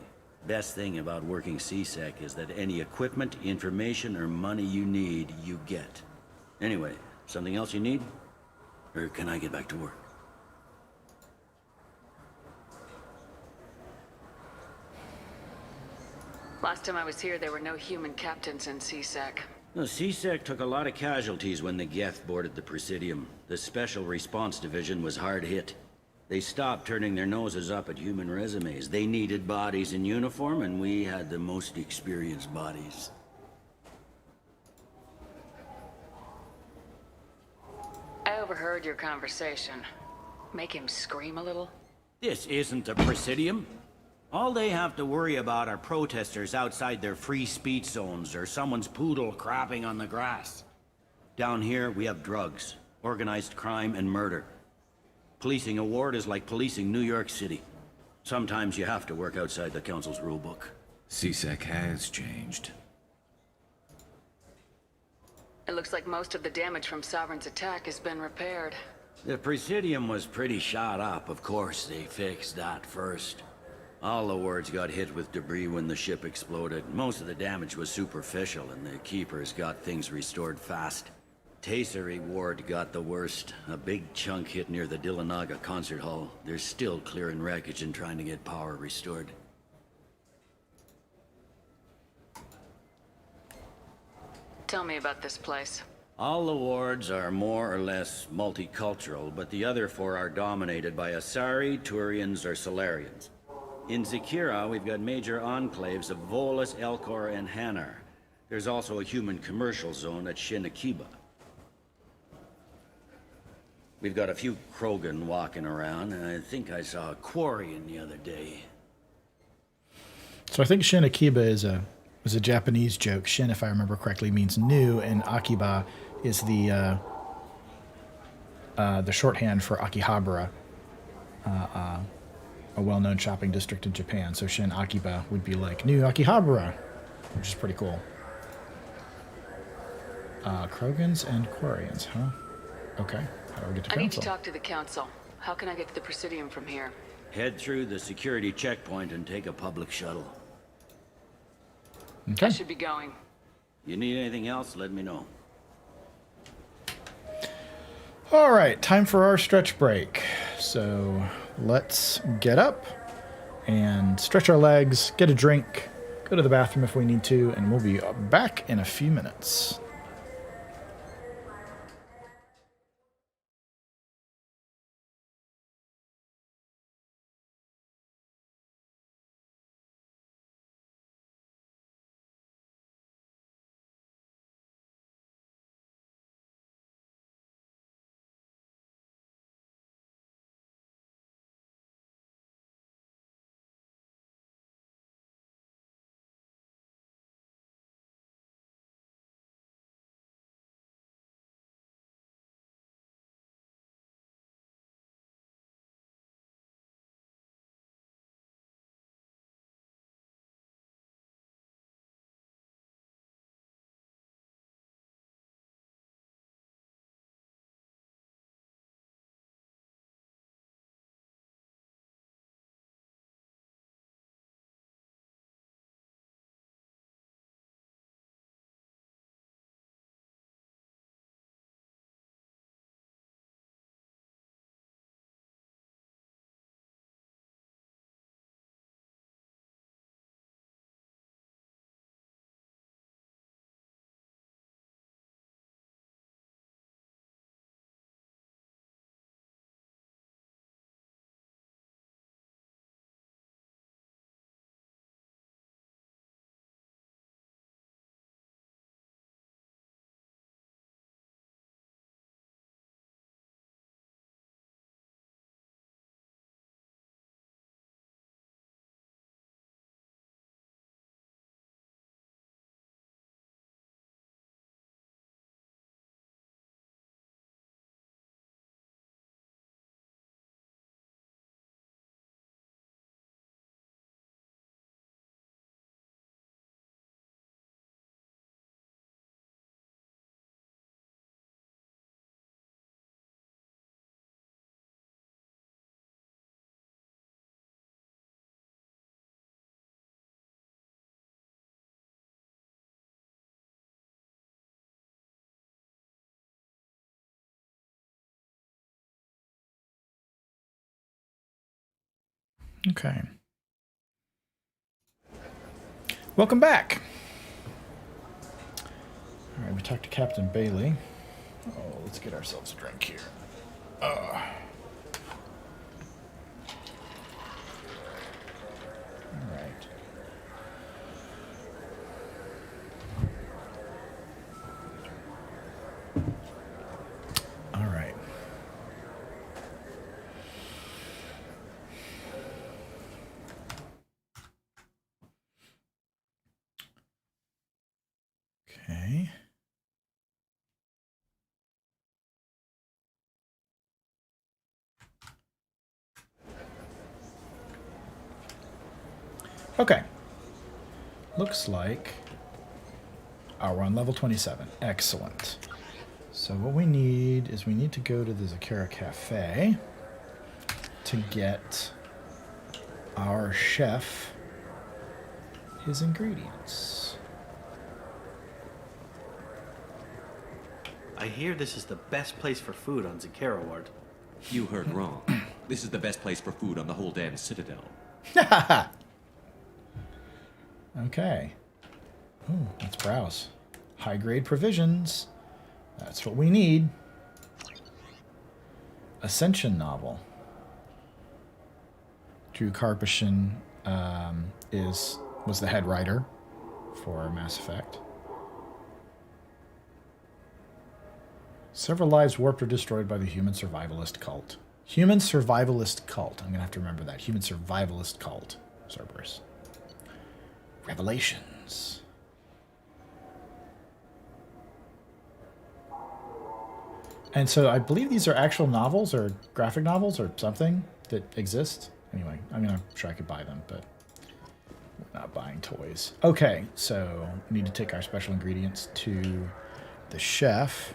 Best thing about working CSEC is that any equipment, information, or money you need, you get. Anyway, something else you need? Or can I get back to work? Last time I was here, there were no human captains in CSEC. No, CSEC took a lot of casualties when the Geth boarded the Presidium. The Special Response Division was hard hit. They stopped turning their noses up at human resumes. They needed bodies in uniform, and we had the most experienced bodies. I overheard your conversation. Make him scream a little? This isn't the Presidium. All they have to worry about are protesters outside their free speech zones or someone's poodle crapping on the grass. Down here, we have drugs, organized crime, and murder. Policing a ward is like policing New York City. Sometimes you have to work outside the Council's rulebook. CSEC has changed. It looks like most of the damage from Sovereign's attack has been repaired. The Presidium was pretty shot up, of course. They fixed that first. All the wards got hit with debris when the ship exploded. Most of the damage was superficial, and the Keepers got things restored fast. Tasery Ward got the worst. A big chunk hit near the Dillanaga concert hall. They're still clearing wreckage and trying to get power restored. Tell me about this place. All the wards are more or less multicultural, but the other four are dominated by Asari, Turians, or Solarians. In Zakira, we've got major enclaves of Volus, Elcor, and Hanar. There's also a human commercial zone at Shin Akiba. We've got a few Krogan walking around, and I think I saw a Quarian the other day. So I think Shin Akiba is a Japanese joke. Shin, if I remember correctly, means new, and Akiba is the shorthand for Akihabara, a well-known shopping district in Japan. So Shin Akiba would be like New Akihabara, which is pretty cool. Krogans and Quarians, huh? Okay. How do we get to I Council? need to talk to the Council. How can I get to the Presidium from here? Head through the security checkpoint and take a public shuttle. Okay. I should be going. You need anything else, let me know. All right, time for our stretch break. So let's get up and stretch our legs, get a drink, go to the bathroom if we need to, and we'll be back in a few minutes. Okay. Welcome back. All right, we talked to Captain Bailey. Oh, let's get ourselves a drink here. All right. All right. Okay. Okay. Looks like we're on level 27. Excellent. So what we need is we need to go to the Zakara Cafe to get our chef his ingredients. I hear this is the best place for food on Zakara Ward. You heard wrong. This is the best place for food on the whole damn Citadel. Okay. Ooh, let's browse. High-grade provisions. That's what we need. Ascension novel. Drew Karpyshyn was the head writer for Mass Effect. Several lives warped or destroyed by the human survivalist cult. Human survivalist cult. I'm going to have to remember that. Human survivalist cult. Cerberus. Revelations. And so I believe these are actual novels or graphic novels or something that exist. Anyway, I mean, I'm sure I could buy them, but we're not buying toys. Okay, so we need to take our special ingredients to the chef.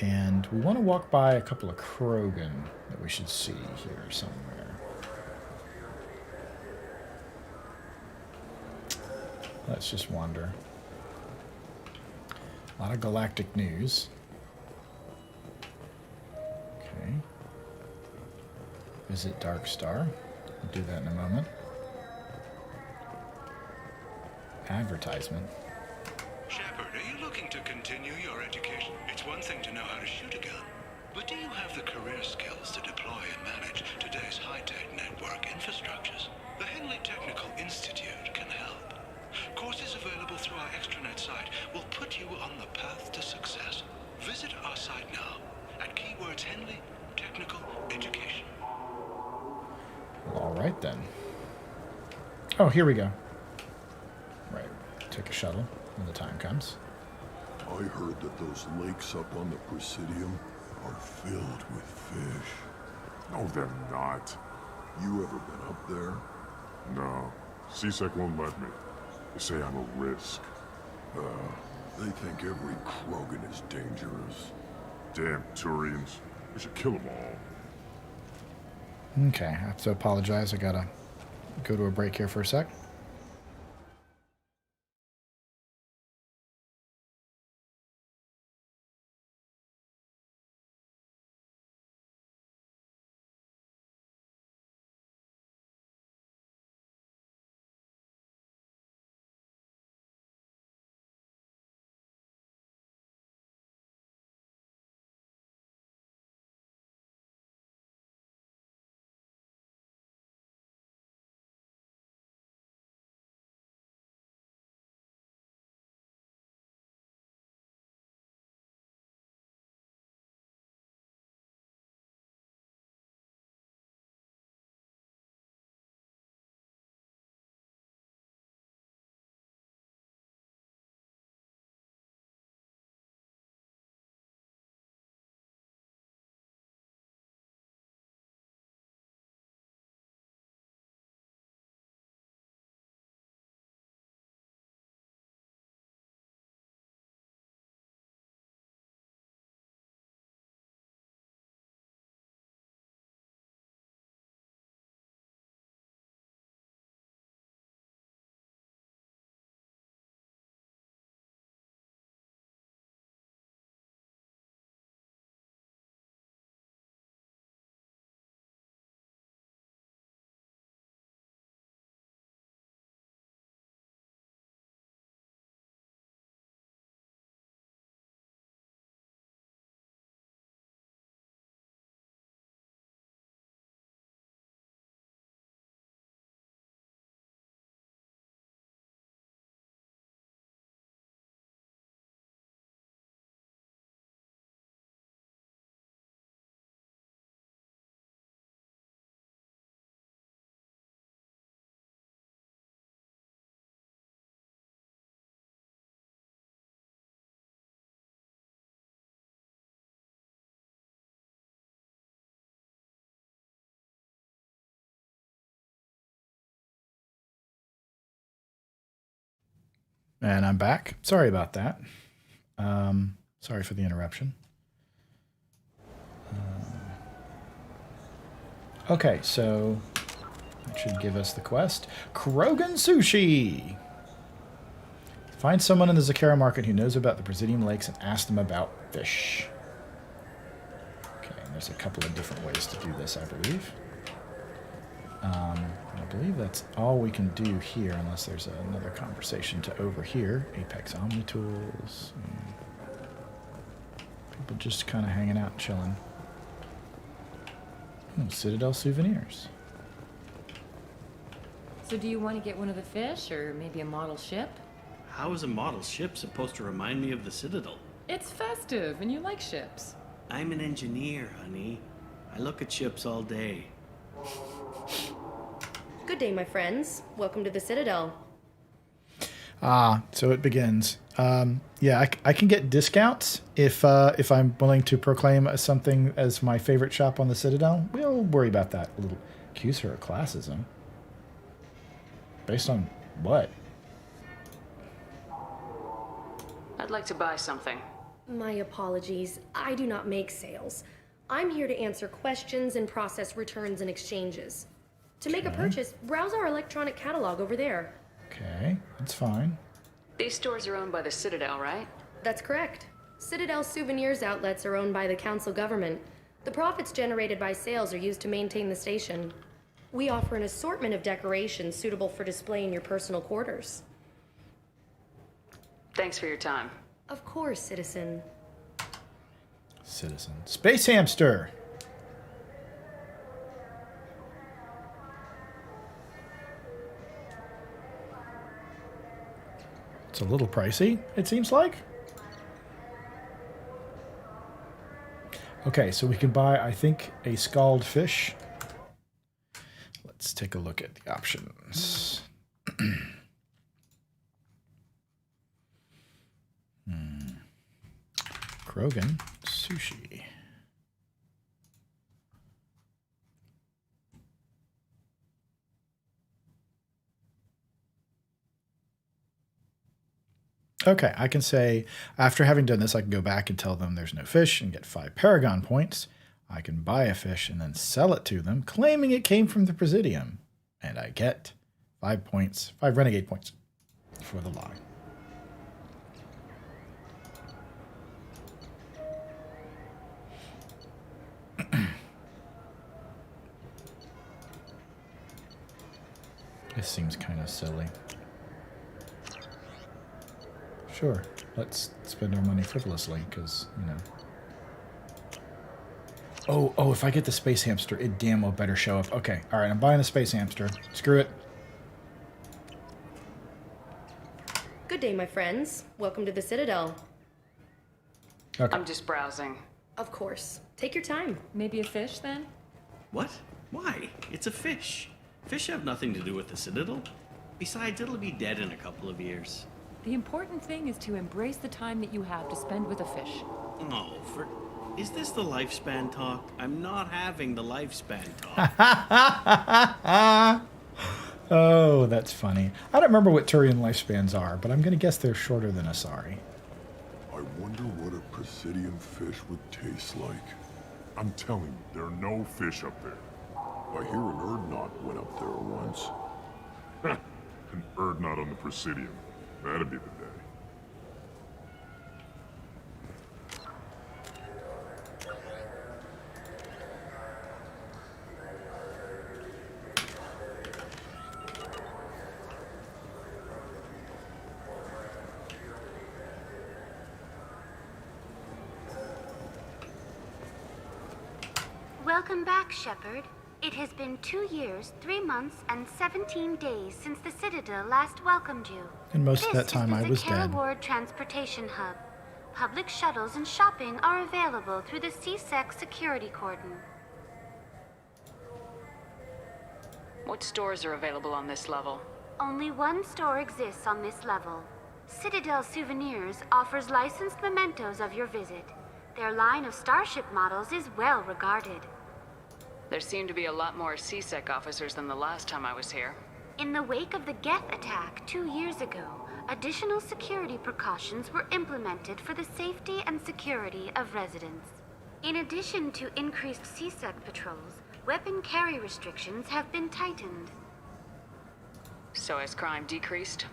And we want to walk by a couple of Krogan that we should see here somewhere. Let's just wander. A lot of galactic news. Okay. Visit Dark Star. We'll do that in a moment. Advertisement. Shepard, are you looking to continue your education? It's one thing to know how to shoot a gun, but do you have the career skills to deploy and manage today's high-tech network infrastructures? The Henley Technical Institute can help. Courses available through our extranet site will put you on the path to success. Visit our site now at keywords Henley Technical Education. All right, then. Oh, here we go. Right. Take a shuttle when the time comes. I heard that those lakes up on the Presidium are filled with fish. No, they're not. You ever been up there? No. CSEC won't let me. They say I'm a risk. They think every Krogan is dangerous. Damn Turians. We should kill them all. Okay, I have to apologize. I gotta go to a break here for a sec. And I'm back. Sorry about that. Sorry for the interruption. Okay, so that should give us the quest. Krogan Sushi! Find someone in the Zakara market who knows about the Presidium Lakes and ask them about fish. Okay, and there's a couple of different ways to do this, I believe. I believe that's all we can do here, unless there's another conversation to overhear. Apex Omnitools. People just kind of hanging out and chilling. Citadel souvenirs. So do you want to get one of the fish, or maybe a model ship? How is a model ship supposed to remind me of the Citadel? It's festive, and you like ships. I'm an engineer, honey. I look at ships all day. Good day, my friends. Welcome to the Citadel. Ah, so it begins. Yeah, I can get discounts if I'm willing to proclaim something as my favorite shop on the Citadel. We'll worry about that a little. Accuse her of classism. Based on what? I'd like to buy something. My apologies. I do not make sales. I'm here to answer questions and process returns and exchanges. To make a purchase, browse our electronic catalog over there. Okay, that's fine. These stores are owned by the Citadel, right? That's correct. Citadel souvenirs outlets are owned by the council government. The profits generated by sales are used to maintain the station. We offer an assortment of decorations suitable for display in your personal quarters. Thanks for your time. Of course, citizen. Citizen. Space hamster! It's a little pricey, it seems like. Okay, so we can buy, I think, a scald fish. Let's take a look at the options. Krogan Sushi. Okay, I can say, after having done this, I can go back and tell them there's no fish and get 5 Paragon points. I can buy a fish and then sell it to them, claiming it came from the Presidium. And I get 5 points, 5 Renegade points for the lie. This seems kind of silly. Sure, let's spend our money frivolously, because, you know. Oh, if I get the space hamster, it damn well better show up. Okay, all right, I'm buying the space hamster. Screw it. Good day, my friends. Welcome to the Citadel. Okay. I'm just browsing. Of course. Take your time. Maybe a fish, then? What? Why? It's a fish. Fish have nothing to do with the Citadel. Besides, it'll be dead in a couple of years. The important thing is to embrace the time that you have to spend with a fish. Oh, is this the lifespan talk? I'm not having the lifespan talk. Oh, that's funny. I don't remember what Turian lifespans are, but I'm going to guess they're shorter than Asari. I wonder what a Presidium fish would taste like. I'm telling you, there are no fish up there. I hear an Erdnot went up there once. An Erdnot on the Presidium. That'd be the day. Welcome back, Shepard. It has been 2 years, 3 months, and 17 days since the Citadel last welcomed you. And most of that time I was This is the dead. Zakara Transportation Hub. Public shuttles and shopping are available through the CSEC security cordon. What stores are available on this level? Only one store exists on this level. Citadel Souvenirs offers licensed mementos of your visit. Their line of Starship models is well regarded. There seem to be a lot more CSEC officers than the last time I was here. In the wake of the Geth attack 2 years ago, additional security precautions were implemented for the safety and security of residents. In addition to increased CSEC patrols, weapon carry restrictions have been tightened. So has crime decreased?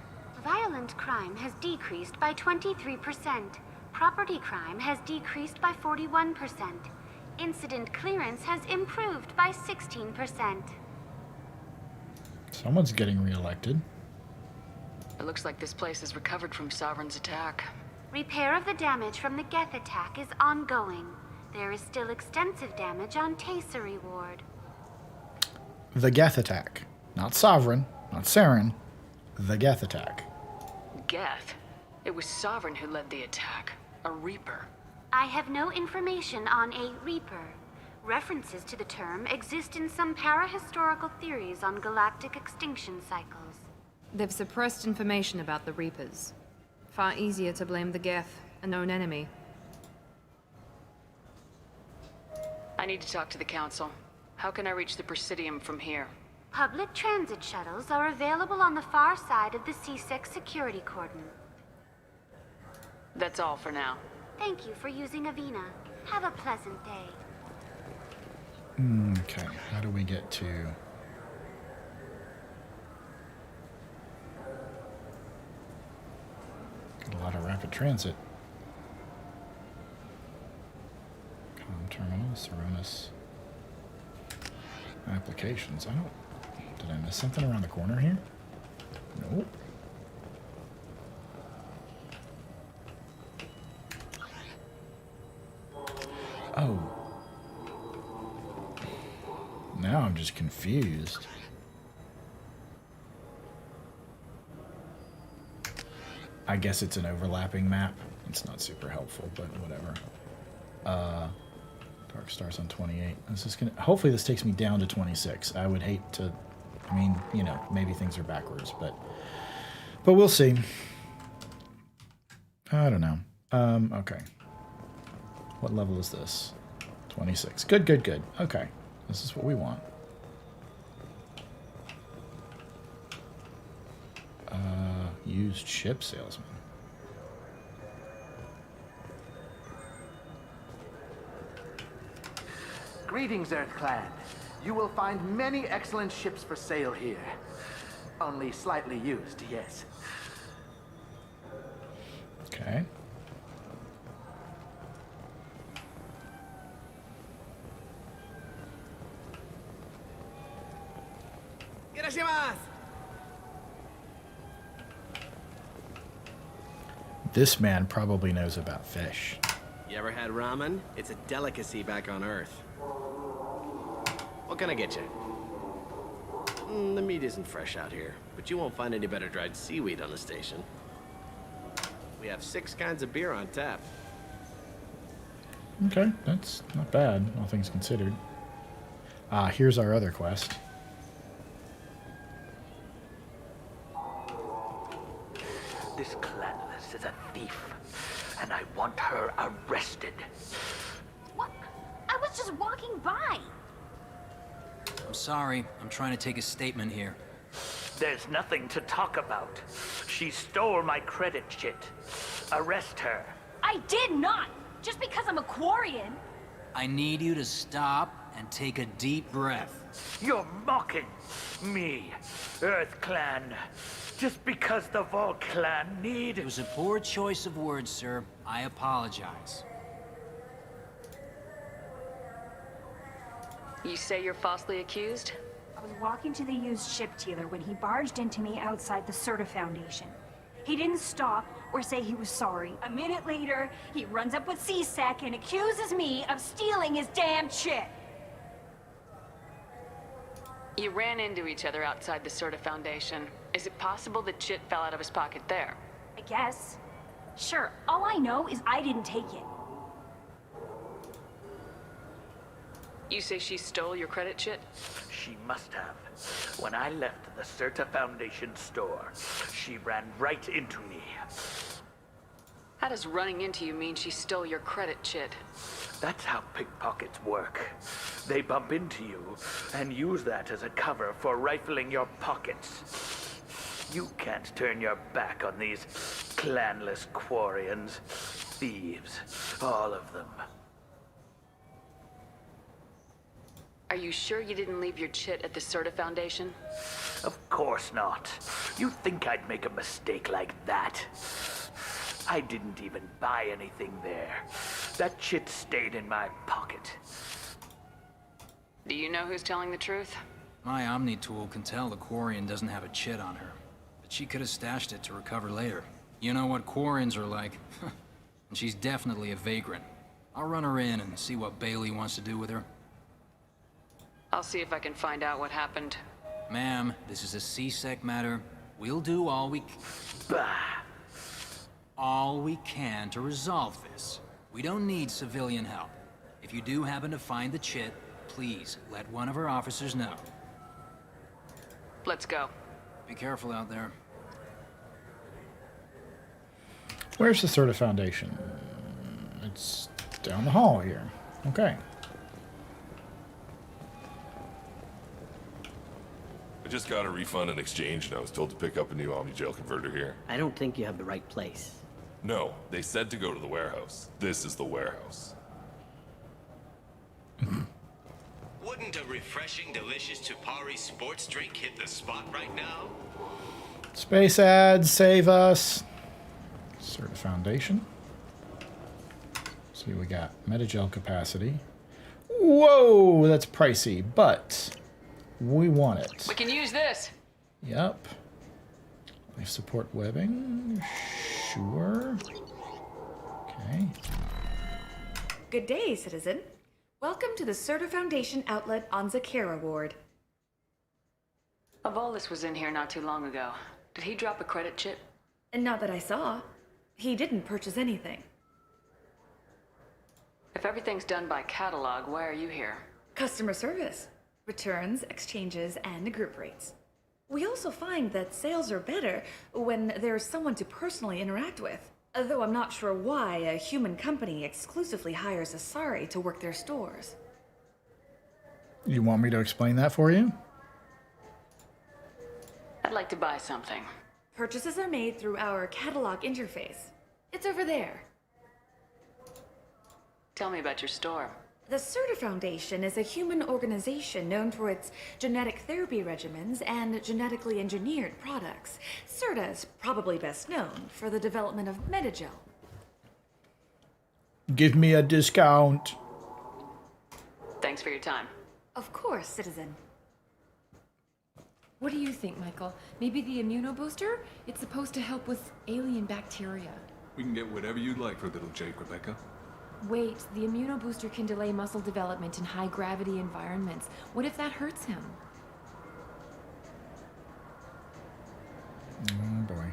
Violent crime has decreased by 23%. Property crime has decreased by 41%. Incident clearance has improved by 16%. Someone's getting reelected. It looks like this place has recovered from Sovereign's attack. Repair of the damage from the Geth attack is ongoing. There is still extensive damage on Tasery Ward. The Geth attack. Not Sovereign, not Saren. The Geth attack. Geth? It was Sovereign who led the attack. A Reaper. I have no information on a Reaper. References to the term exist in some parahistorical theories on galactic extinction cycles. They've suppressed information about the Reapers. Far easier to blame the Geth, a known enemy. I need to talk to the Council. How can I reach the Presidium from here? Public transit shuttles are available on the far side of the CSEC security cordon. That's all for now. Thank you for using Avina. Have a pleasant day. Okay, how do we get to... Got a lot of rapid transit. Com terminal, Saronis. Applications. I don't... Did I miss something around the corner here? Nope. Oh. Now I'm just confused. I guess it's an overlapping map. It's not super helpful, but whatever. Dark Stars on 28. This is gonna. Hopefully this takes me down to 26. I would hate to. I mean, you know, maybe things are backwards, but we'll see. I don't know. Okay. What level is this? 26. Good, good, good. Okay. This is what we want. Used ship salesman. Greetings, Earth Clan. You will find many excellent ships for sale here. Only slightly used, yes. Okay. This man probably knows about fish. You ever had ramen? It's a delicacy back on Earth. What can I get you? The meat isn't fresh out here, but you won't find any better dried seaweed on the station. We have 6 kinds of beer on tap. Okay, that's not bad, all things considered. Here's our other quest. This Clanless is a thief, and I want her arrested. What? I was just walking by. I'm sorry. I'm trying to take a statement here. There's nothing to talk about. She stole my credit chit. Arrest her. I did not! Just because I'm a Quarian. I need you to stop and take a deep breath. You're mocking me, Earth Clan. Just because the Vol Clan need... It was a poor choice of words, sir. I apologize. You say you're falsely accused? I was walking to the used ship dealer when he barged into me outside the Certa Foundation. He didn't stop or say he was sorry. A minute later, he runs up with CSEC and accuses me of stealing his damn chit. You ran into each other outside the Certa Foundation. Is it possible the chit fell out of his pocket there? I guess. Sure, all I know is I didn't take it. You say she stole your credit chit? She must have. When I left the Certa Foundation store, she ran right into me. How does running into you mean she stole your credit chit? That's how pickpockets work. They bump into you and use that as a cover for rifling your pockets. You can't turn your back on these clanless Quarians. Thieves. All of them. Are you sure you didn't leave your chit at the Certa Foundation? Of course not. You think I'd make a mistake like that? I didn't even buy anything there. That chit stayed in my pocket. Do you know who's telling the truth? My Omni tool can tell the Quarian doesn't have a chit on her. But she could have stashed it to recover later. You know what Quarians are like. And she's definitely a vagrant. I'll run her in and see what Bailey wants to do with her. I'll see if I can find out what happened. Ma'am, this is a C-Sec matter. We'll do all we can to resolve this. We don't need civilian help. If you do happen to find the chit, please let one of our officers know. Let's go. Be careful out there. Where's the Certa Foundation? It's down the hall here. Okay. I just got a refund and exchange, and I was told to pick up a new Omni Jail converter here. I don't think you have the right place. No, they said to go to the warehouse. This is the warehouse. Wouldn't a refreshing, delicious Tupari sports drink hit the spot right now? Space ads, save us. Certa Foundation. See what we got. Metagel capacity. Whoa, that's pricey, but we want it. We can use this. Yep. Life support webbing. Sure. Okay. Good day, citizen. Welcome to the Certa Foundation outlet on Zakera Ward. Avolis was in here not too long ago. Did he drop a credit chip? And not that I saw. He didn't purchase anything. If everything's done by catalog, why are you here? Customer service. Returns, exchanges, and group rates. We also find that sales are better when there's someone to personally interact with. Though I'm not sure why a human company exclusively hires Asari to work their stores. You want me to explain that for you? I'd like to buy something. Purchases are made through our catalog interface. It's over there. Tell me about your store. The Certa Foundation is a human organization known for its genetic therapy regimens and genetically engineered products. Certa is probably best known for the development of Metagel. Give me a discount. Thanks for your time. Of course, citizen. What do you think, Michael? Maybe the immunobooster? It's supposed to help with alien bacteria. We can get whatever you'd like for little Jake, Rebecca. Wait, the immunobooster can delay muscle development in high-gravity environments. What if that hurts him? Oh, boy.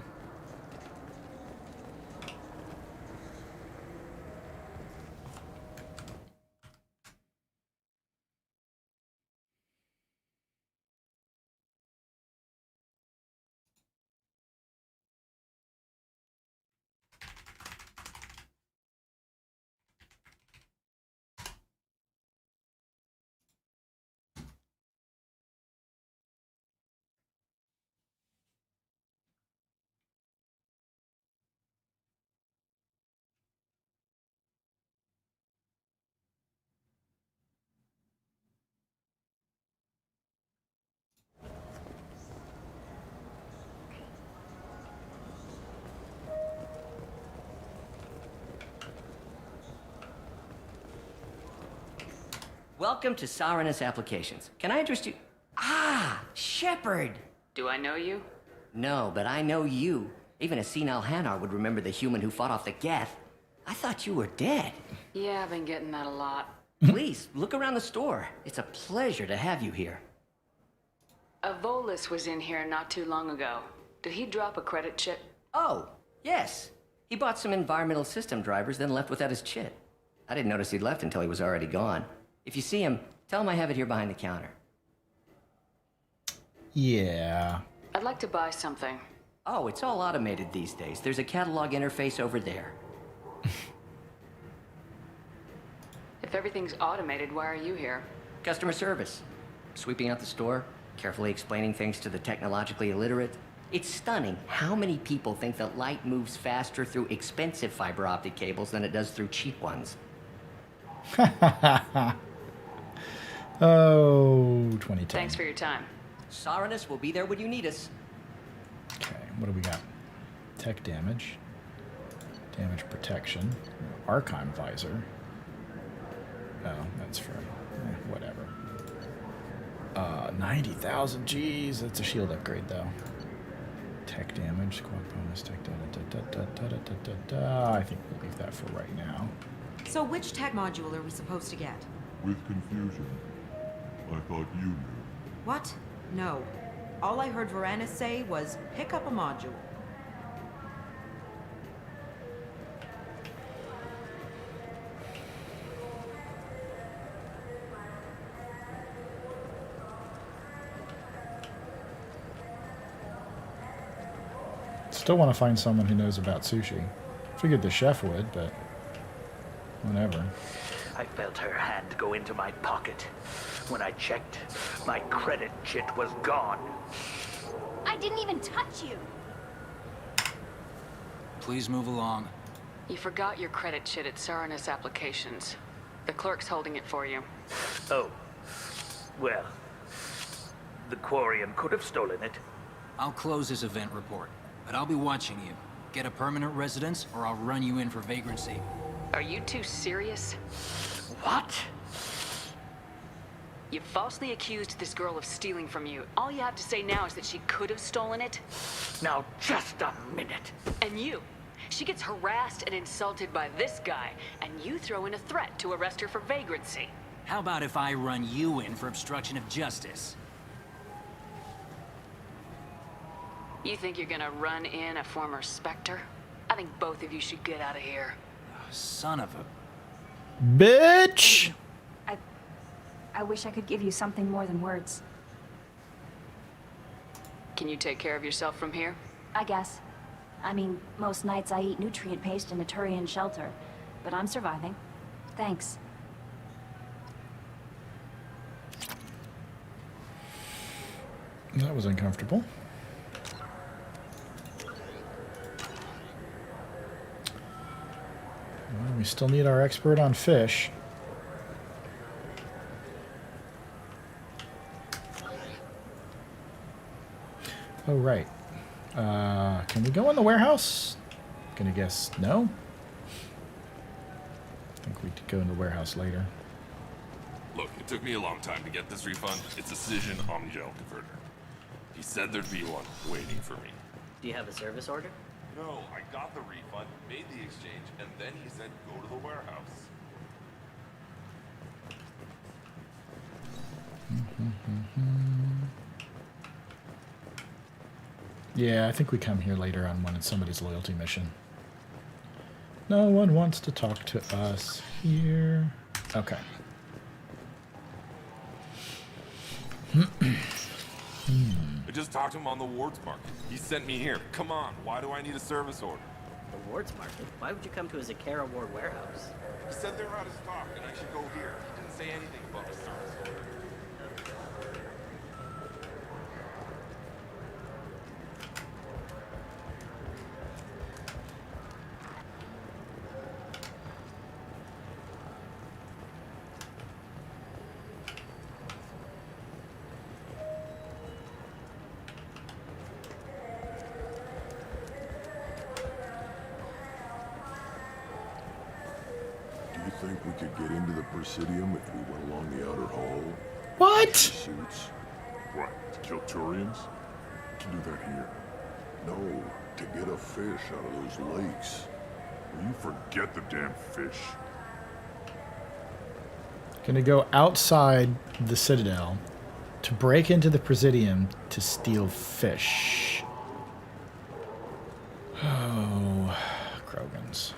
Welcome to Saranus Applications. Can I interest you? Ah, Shepard! Do I know you? No, but I know you. Even a senile Hanar would remember the human who fought off the Geth. I thought you were dead. Yeah, I've been getting that a lot. Please, look around the store. It's a pleasure to have you here. Avolis was in here not too long ago. Did he drop a credit chip? Oh, yes. He bought some environmental system drivers, then left without his chit. I didn't notice he'd left until he was already gone. If you see him, tell him I have it here behind the counter. Yeah. I'd like to buy something. Oh, it's all automated these days. There's a catalog interface over there. If everything's automated, why are you here? Customer service. Sweeping out the store, carefully explaining things to the technologically illiterate. It's stunning how many people think that light moves faster through expensive fiber optic cables than it does through cheap ones. Oh, 2010. Thanks for your time. Saranus will be there when you need us. Okay, what do we got? Tech damage. Damage protection. Archon visor. Oh, that's for whatever. 90,000. Jeez, that's a shield upgrade though. Tech damage, squad bonus, tech I think we'll leave that for right now. So which tech module are we supposed to get? With confusion. I thought you knew. What? No. All I heard Varanus say was, pick up a module. Still want to find someone who knows about sushi. Figured the chef would, but whatever. I felt her hand go into my pocket. When I checked, my credit chit was gone. I didn't even touch you. Please move along. You forgot your credit chit at Saranus Applications. The clerk's holding it for you. Oh. Well, the Quarian could have stolen it. I'll close this event report, but I'll be watching you. Get a permanent residence, or I'll run you in for vagrancy. Are you two serious? What? You falsely accused this girl of stealing from you. All you have to say now is that she could have stolen it. Now, just a minute. And you. She gets harassed and insulted by this guy, and you throw in a threat to arrest her for vagrancy. How about if I run you in for obstruction of justice? You think you're gonna run in a former Spectre? I think both of you should get out of here. Son of a... Bitch! I wish I could give you something more than words. Can you take care of yourself from here? I guess. I mean, most nights I eat nutrient paste in a Turian shelter, but I'm surviving. Thanks. That was uncomfortable. Well, we still need our expert on fish. Oh, right. Can we go in the warehouse? Gonna guess no. I think we could go in the warehouse later. Look, it took me a long time to get this refund. It's a Cision Omnigel converter. He said there'd be one waiting for me. Do you have a service order? No, I got the refund, made the exchange, and then he said go to the warehouse. Yeah, I think we come here later on when it's somebody's loyalty mission. No one wants to talk to us here. Okay. I just talked to him on the Wards Market. He sent me here. Come on, why do I need a service order? The Wards Market? Why would you come to a Zakara Ward warehouse? He said they're out of stock and I should go here. He didn't say anything about a service order. Think we could get into the Presidium if we went along the outer hall? What? Suits? What, to kill Turians? We can do that here. No, to get a fish out of those lakes. Will you forget the damn fish? Gonna go outside the Citadel to break into the Presidium to steal fish. Oh, Krogans.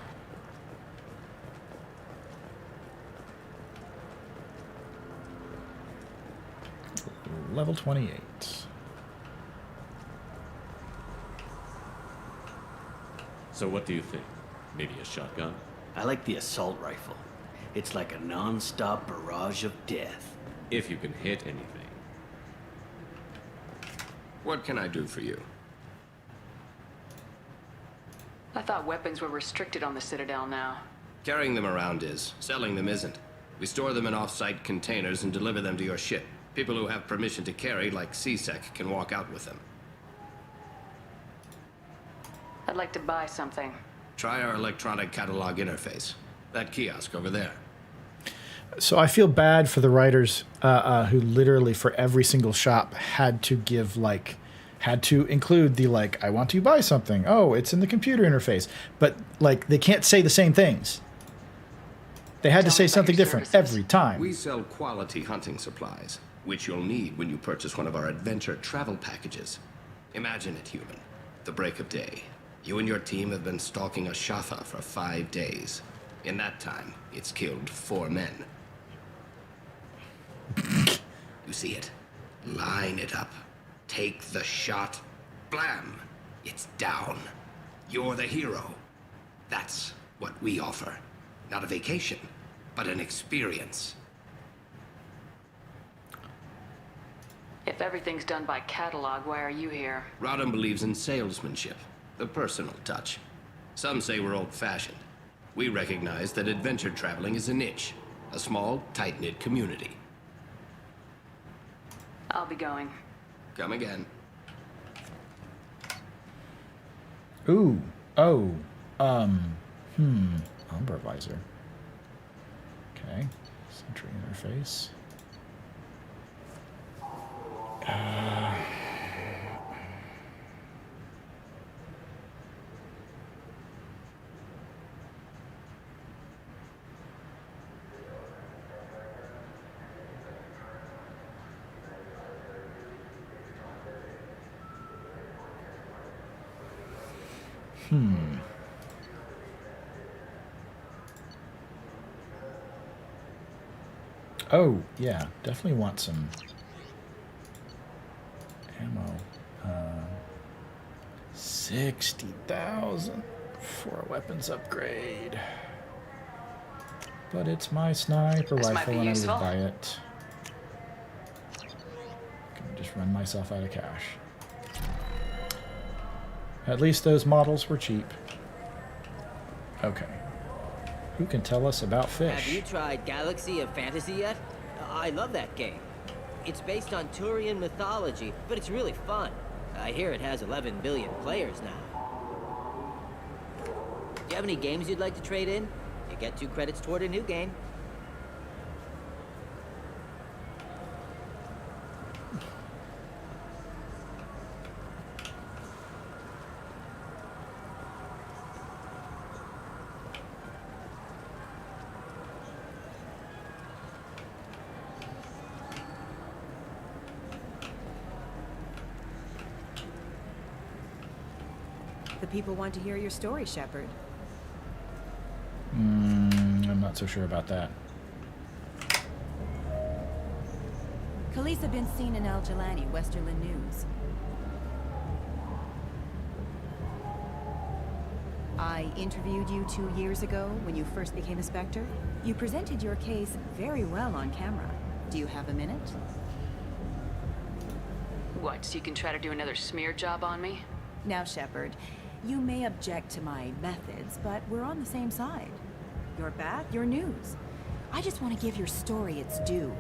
Level 28. So what do you think? Maybe a shotgun? I like the assault rifle. It's like a non-stop barrage of death. If you can hit anything. What can I do for you? I thought weapons were restricted on the Citadel now. Carrying them around is. Selling them isn't. We store them in off-site containers and deliver them to your ship. People who have permission to carry, like CSEC, can walk out with them. I'd like to buy something. Try our electronic catalog interface. That kiosk over there. So I feel bad for the writers who literally for every single shop had to include the like, I want to buy something. Oh, it's in the computer interface. But like, they can't say the same things. They had to say something different every time. We sell quality hunting supplies, which you'll need when you purchase one of our adventure travel packages. Imagine it, human. The break of day. You and your team have been stalking a Shatha for 5 days. In that time, it's killed 4 men. You see it? Line it up. Take the shot. Blam! It's down. You're the hero. That's what we offer. Not a vacation, but an experience. If everything's done by catalog, why are you here? Rodham believes in salesmanship, the personal touch. Some say we're old-fashioned. We recognize that adventure traveling is a niche, a small, tight-knit community. I'll be going. Come again. Ooh. Oh. Umbra visor. Okay. Sentry interface. Oh, yeah. Definitely want some ammo. 60,000 for a weapons upgrade. But it's my sniper rifle and I would buy it. Can just run myself out of cash. At least those models were cheap. Okay. Who can tell us about fish? Have you tried Galaxy of Fantasy yet? I love that game. It's based on Turian mythology, but it's really fun. I hear it has 11 billion players now. Do you have any games you'd like to trade in? You get 2 credits toward a new game. The people want to hear your story, Shepard. I'm not so sure about that. Khaleesa been seen in Al Jalani, Westerland News. I interviewed you 2 years ago when you first became a Spectre. You presented your case very well on camera. Do you have a minute? What, so you can try to do another smear job on me? Now, Shepard, you may object to my methods, but we're on the same side. You're back, your news. I just want to give your story its due.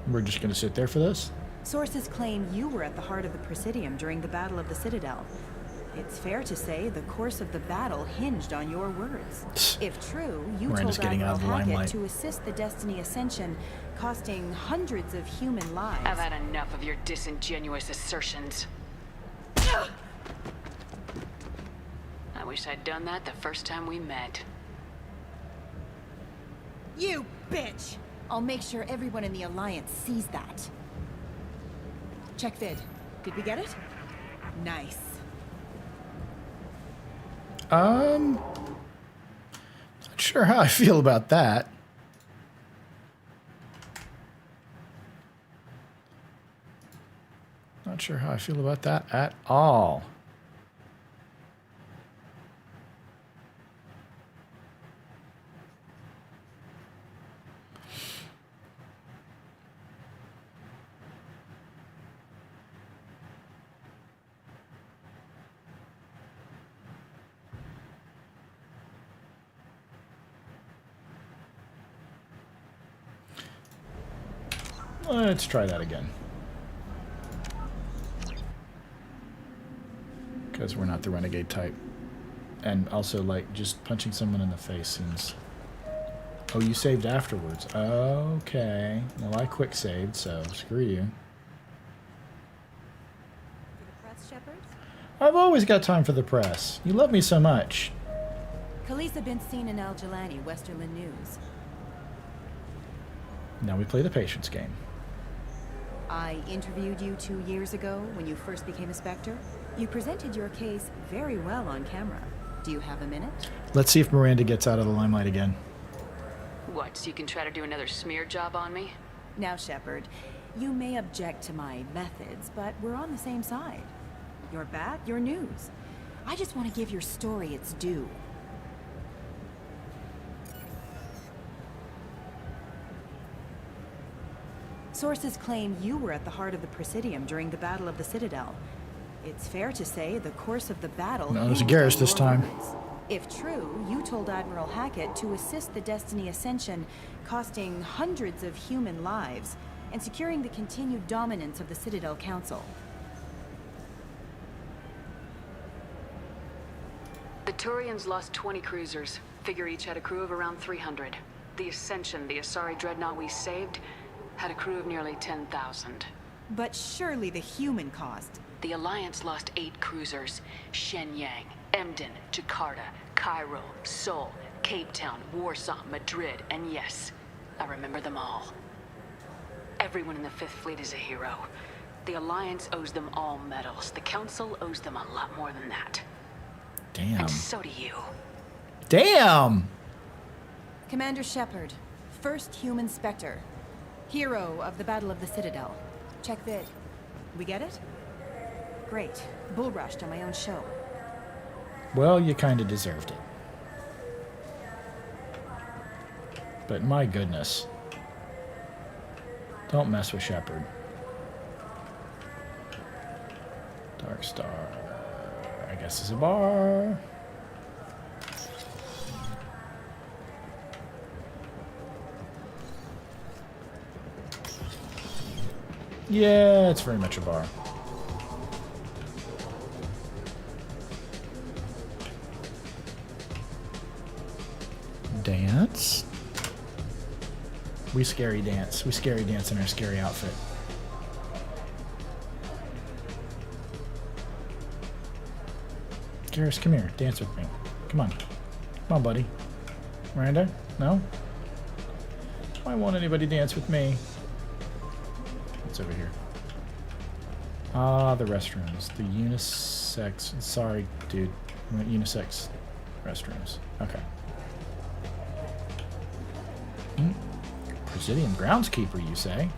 We're just going to sit there for this? Sources claim you were at the heart of the Presidium during the Battle of the Citadel. It's fair to say the course of the battle hinged on your words. If true, you told Admiral Hackett to assist the Destiny Ascension, costing hundreds of human lives. I've had enough of your disingenuous assertions. I wish I'd done that the first time we met. You bitch! I'll make sure everyone in the Alliance sees that. Check vid. Did we get it? Nice. Not sure how I feel about that. Not sure how I feel about that at all. Let's try that again. Because we're not the renegade type. And also, like, just punching someone in the face seems... Oh, you saved afterwards. Okay. Well, I quick saved, so screw you. For the press, Shepard? I've always got time for the press. You love me so much. Khaleesa been seen in Al Jalani, Westerland News. Now we play the patience game. I interviewed you 2 years ago when you first became a Spectre. You presented your case very well on camera. Do you have a minute? Let's see if Miranda gets out of the limelight again. What, so you can try to do another smear job on me? Now, Shepard, you may object to my methods, but we're on the same side. You're back, you're news. I just want to give your story its due. Sources claim you were at the heart of the Presidium during the Battle of the Citadel. It's fair to say the course of the battle... No, it was Garrus this time. If true, you told Admiral Hackett to assist the Destiny Ascension, costing hundreds of human lives, and securing the continued dominance of the Citadel Council. The Turians lost 20 cruisers. Figure each had a crew of around 300. The Ascension, the Asari dreadnought we saved, had a crew of nearly 10,000. But surely the human cost. The Alliance lost 8 cruisers. Shenyang, Emden, Jakarta, Cairo, Seoul, Cape Town, Warsaw, Madrid, and yes, I remember them all. Everyone in the Fifth Fleet is a hero. The Alliance owes them all medals. The Council owes them a lot more than that. Damn. And so do you. Damn! Commander Shepard, first human Spectre. Hero of the Battle of the Citadel. Check vid. We get it? Great. Bull rushed on my own show. Well, you kind of deserved it. But my goodness. Don't mess with Shepard. Dark Star. I guess is a bar. Yeah, it's very much a bar. Dance. We scary dance. We scary dance in our scary outfit. Garrus, come here. Dance with me. Come on. Come on, buddy. Miranda? No? Why won't anybody dance with me? What's over here? Ah, the restrooms. The unisex... Sorry, dude. We went unisex restrooms. Okay. Presidium groundskeeper, you say?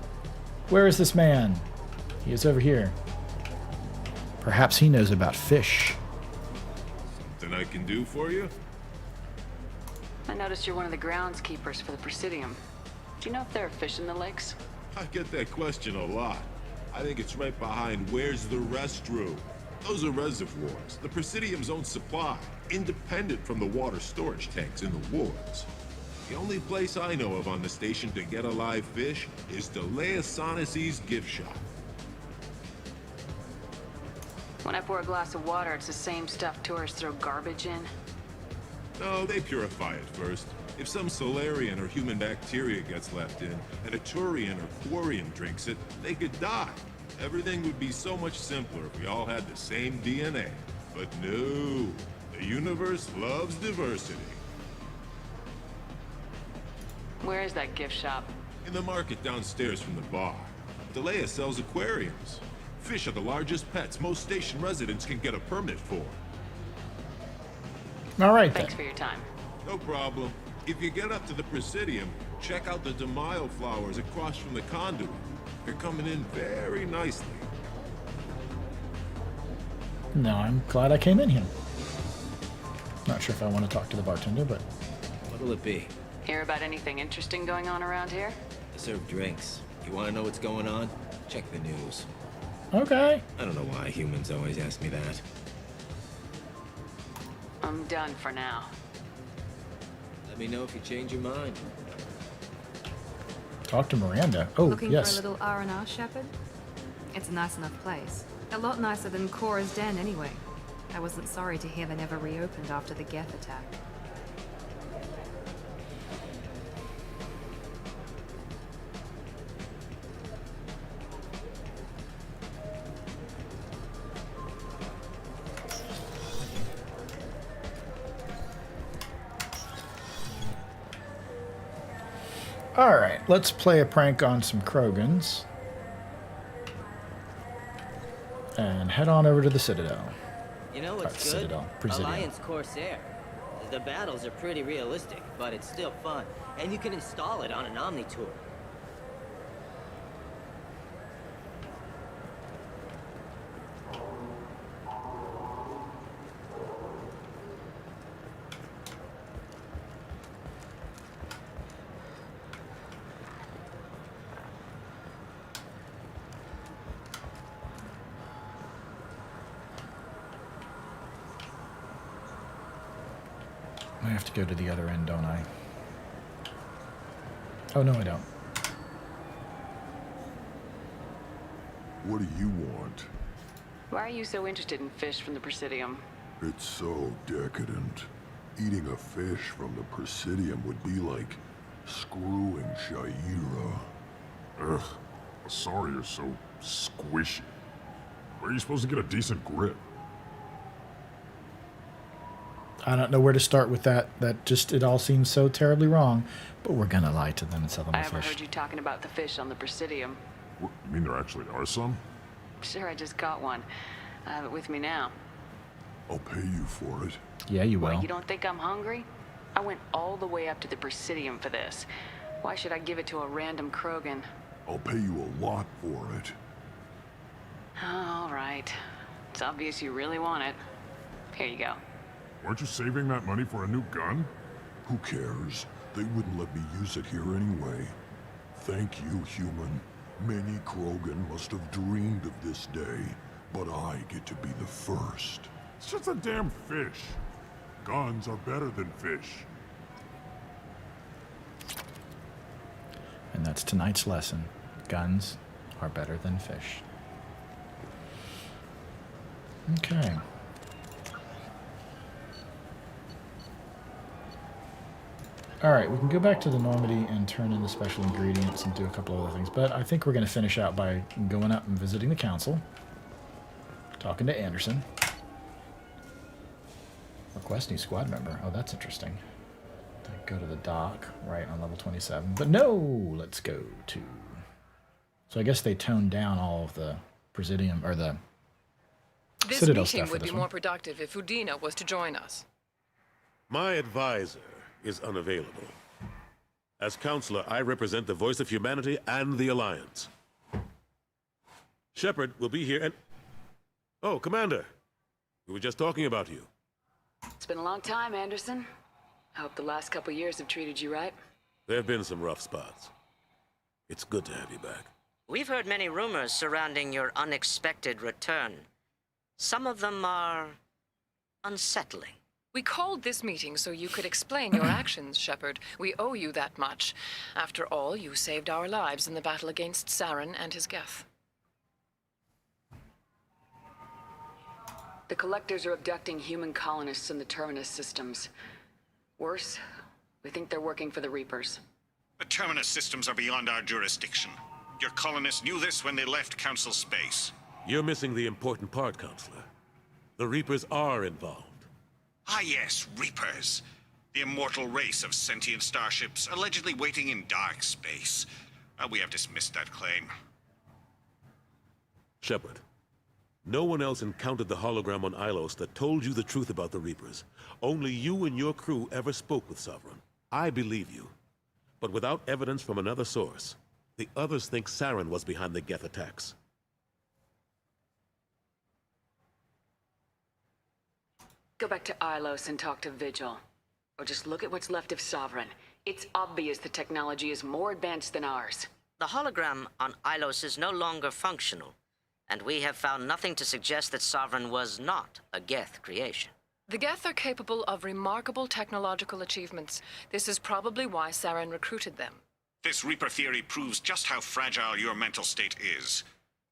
Where is this man? He is over here. Perhaps he knows about fish. Something I can do for you? I noticed you're one of the groundskeepers for the Presidium. Do you know if there are fish in the lakes? I get that question a lot. I think it's right behind where's the restroom. Those are reservoirs, the Presidium's own supply, independent from the water storage tanks in the woods. The only place I know of on the station to get a live fish is Delea Sonasy's gift shop. When I pour a glass of water, it's the same stuff tourists throw garbage in. No, they purify it first. If some Solarian or human bacteria gets left in, and a Turian or Quarian drinks it, they could die. Everything would be so much simpler if we all had the same DNA. But no, the universe loves diversity. Where is that gift shop? In the market downstairs from the bar. Delea sells aquariums. Fish are the largest pets most station residents can get a permit for. All right, Thanks for your time. No problem. If you get up to the Presidium, check out the DeMaio flowers across from the conduit. They're coming in very nicely. No, I'm glad I came in here. Not sure if I want to talk to the bartender, but... What'll it be? Hear about anything interesting going on around here? I serve drinks. You want to know what's going on? Check the news. Okay. I don't know why humans always ask me that. I'm done for now. Let me know if you change your mind. Talk to Miranda. Oh, Looking yes. for a little R&R, Shepard? It's a nice enough place. A lot nicer than Cora's den, anyway. I wasn't sorry to hear they never reopened after the Geth attack. All right, let's play a prank on some Krogans. And head on over to the Citadel. You know what's good? Citadel. Presidium. Alliance Corsair. The battles are pretty realistic, but it's still fun. And you can install it on an Omni-Tour. I have to go to the other end, don't I? Oh, no, I don't. What do you want? Why are you so interested in fish from the Presidium? It's so decadent. Eating a fish from the Presidium would be like screwing Shaira. Ugh, sorry you're so squishy. Where are you supposed to get a decent grip? I don't know where to start with that. It all seems so terribly wrong. But we're gonna lie to them and sell them I a haven't fish. heard you talking about the fish on the Presidium. What, you mean there actually are some? Sure, I just got one. I have it with me now. I'll pay you for it. Yeah, you will. What, you don't think I'm hungry? I went all the way up to the Presidium for this. Why should I give it to a random Krogan? I'll pay you a lot for it. All right. It's obvious you really want it. Here you go. Weren't you saving that money for a new gun? Who cares? They wouldn't let me use it here anyway. Thank you, human. Many Krogan must have dreamed of this day, but I get to be the first. It's just a damn fish. Guns are better than fish. And that's tonight's lesson. Guns are better than fish. Okay. All right, we can go back to the Normandy and turn in the special ingredients and do a couple other things. But I think we're going to finish out by going up and visiting the council, talking to Anderson. Request new squad member. Oh, that's interesting. Go to the dock, right, on level 27. But no, let's go to... So I guess they toned down all of the Presidium, or the This Citadel meeting stuff for would this be one. more productive if Udina was to join us. My advisor is unavailable. As counselor, I represent the voice of humanity and the Alliance. Shepard will be here and... Oh, Commander. We were just talking about you. It's been a long time, Anderson. I hope the last couple years have treated you right. There have been some rough spots. It's good to have you back. We've heard many rumors surrounding your unexpected return. Some of them are unsettling. We called this meeting so you could explain your actions, Shepard. We owe you that much. After all, you saved our lives in the battle against Saren and his Geth. The Collectors are abducting human colonists in the Terminus systems. Worse, we think they're working for the Reapers. The Terminus systems are beyond our jurisdiction. Your colonists knew this when they left Council space. You're missing the important part, Counselor. The Reapers are involved. Ah yes, Reapers. The immortal race of sentient starships allegedly waiting in dark space. We have dismissed that claim. Shepard, no one else encountered the hologram on Ilos that told you the truth about the Reapers. Only you and your crew ever spoke with Sovereign. I believe you. But without evidence from another source, the others think Saren was behind the Geth attacks. Go back to Ilos and talk to Vigil. Or just look at what's left of Sovereign. It's obvious the technology is more advanced than ours. The hologram on Ilos is no longer functional, and we have found nothing to suggest that Sovereign was not a Geth creation. The Geth are capable of remarkable technological achievements. This is probably why Saren recruited them. This Reaper theory proves just how fragile your mental state is.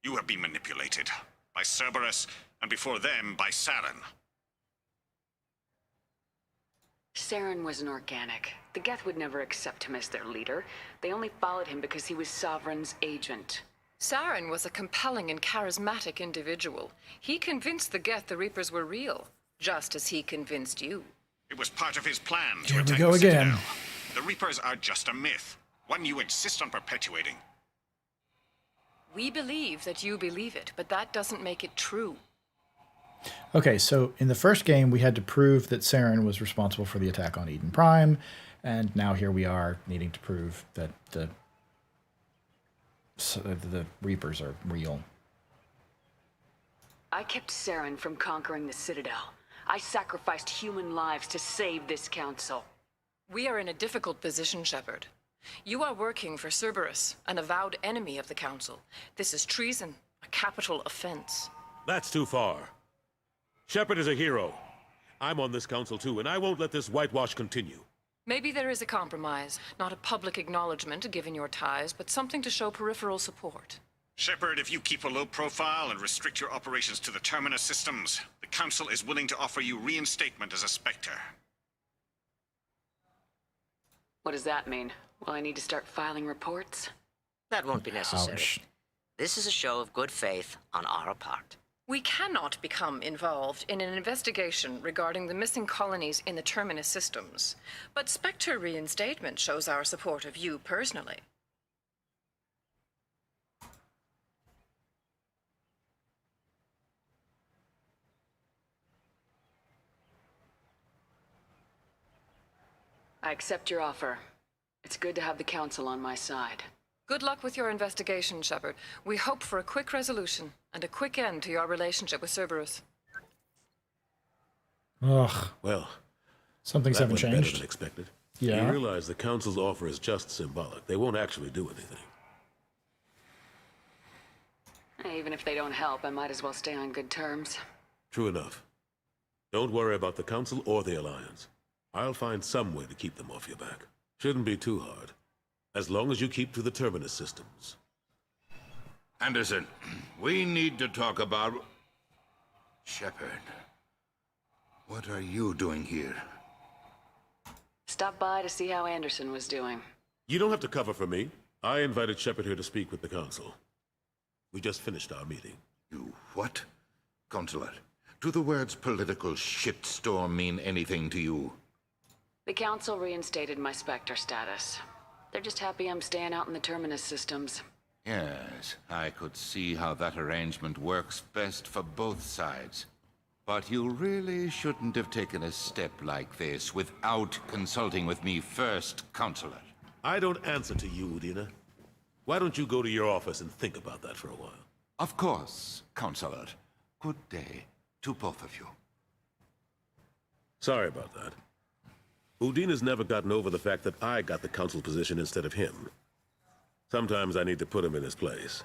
You have been manipulated. By Cerberus, and before them, by Saren. Saren was an organic. The Geth would never accept him as their leader. They only followed him because he was Sovereign's agent. Saren was a compelling and charismatic individual. He convinced the Geth the Reapers were real, just as he convinced you. It was part of his plan to Here we attack go the again. Citadel. The Reapers are just a myth, one you insist on perpetuating. We believe that you believe it, but that doesn't make it true. Okay, so in the first game, we had to prove that Saren was responsible for the attack on Eden Prime, and now here we are needing to prove that the Reapers are real. I kept Saren from conquering the Citadel. I sacrificed human lives to save this council. We are in a difficult position, Shepard. You are working for Cerberus, an avowed enemy of the Council. This is treason, a capital offense. That's too far. Shepard is a hero. I'm on this council too, and I won't let this whitewash continue. Maybe there is a compromise. Not a public acknowledgement given your ties, but something to show peripheral support. Shepard, if you keep a low profile and restrict your operations to the Terminus systems, the Council is willing to offer you reinstatement as a Spectre. What does that mean? Will I need to start filing reports? That won't be necessary. Ouch. This is a show of good faith on our part. We cannot become involved in an investigation regarding the missing colonies in the Terminus systems, but Spectre reinstatement shows our support of you personally. I accept your offer. It's good to have the Council on my side. Good luck with your investigation, Shepard. We hope for a quick resolution and a quick end to your relationship with Cerberus. Ugh. Well, Something's that haven't went better changed. than expected. Yeah. You realize the Council's offer is just symbolic. They won't actually do anything. Even if they don't help, I might as well stay on good terms. True enough. Don't worry about the Council or the Alliance. I'll find some way to keep them off your back. Shouldn't be too hard. As long as you keep to the Terminus systems. Anderson, we need to talk about... Shepard. What are you doing here? Stop by to see how Anderson was doing. You don't have to cover for me. I invited Shepard here to speak with the Council. We just finished our meeting. You what? Consular, do the words political shitstorm mean anything to you? The Council reinstated my Spectre status. They're just happy I'm staying out in the Terminus systems. Yes, I could see how that arrangement works best for both sides. But you really shouldn't have taken a step like this without consulting with me first, Consular. I don't answer to you, Udina. Why don't you go to your office and think about that for a while? Of course, Consular. Good day to both of you. Sorry about that. Udina's never gotten over the fact that I got the Council position instead of him. Sometimes I need to put him in his place.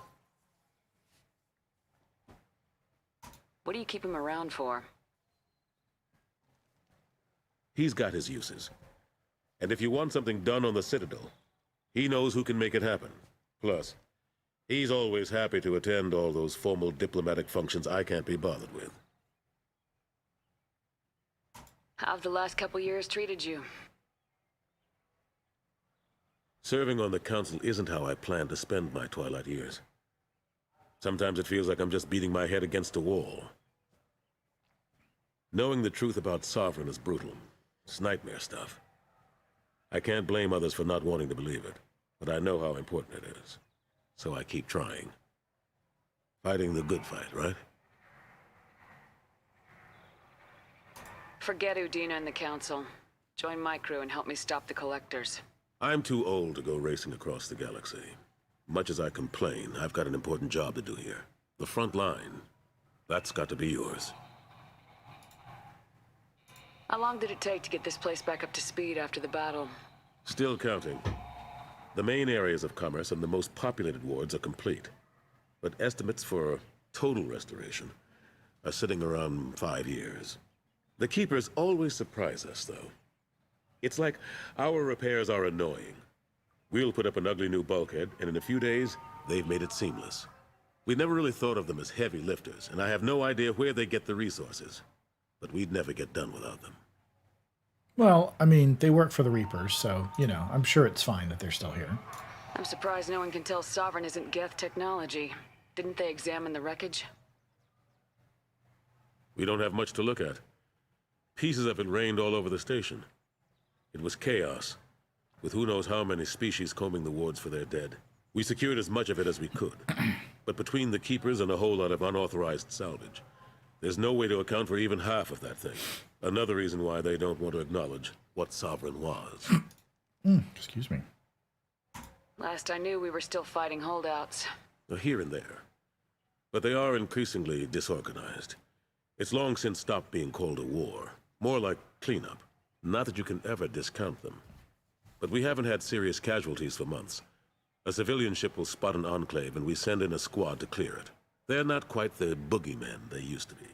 What do you keep him around for? He's got his uses. And if you want something done on the Citadel, he knows who can make it happen. Plus, he's always happy to attend all those formal diplomatic functions I can't be bothered with. How have the last couple years treated you? Serving on the Council isn't how I plan to spend my twilight years. Sometimes it feels like I'm just beating my head against a wall. Knowing the truth about Sovereign is brutal. It's nightmare stuff. I can't blame others for not wanting to believe it, but I know how important it is. So I keep trying. Fighting the good fight, right? Forget Udina and the Council. Join my crew and help me stop the Collectors. I'm too old to go racing across the galaxy. Much as I complain, I've got an important job to do here. The front line. That's got to be yours. How long did it take to get this place back up to speed after the battle? Still counting. The main areas of commerce and the most populated wards are complete. But estimates for total restoration are sitting around 5 years. The Keepers always surprise us, though. It's like our repairs are annoying, We'll put up an ugly new bulkhead, and in a few days, they've made it seamless. We never really thought of them as heavy lifters, and I have no idea where they get the resources. But we'd never get done without them. Well, I mean, they work for the Reapers, so, you know, I'm sure it's fine that they're still here. I'm surprised no one can tell Sovereign isn't Geth technology. Didn't they examine the wreckage? We don't have much to look at. Pieces of it rained all over the station. It was chaos, with who knows how many species combing the wards for their dead. We secured as much of it as we could, but between the Keepers and a whole lot of unauthorized salvage, there's no way to account for even half of that thing. Another reason why they don't want to acknowledge what Sovereign was. Excuse me. Last I knew, we were still fighting holdouts. Here and there. But they are increasingly disorganized. It's long since stopped being called a war. More like cleanup. Not that you can ever discount them. But we haven't had serious casualties for months. A civilian ship will spot an enclave and we send in a squad to clear it. They're not quite the boogeymen they used to be.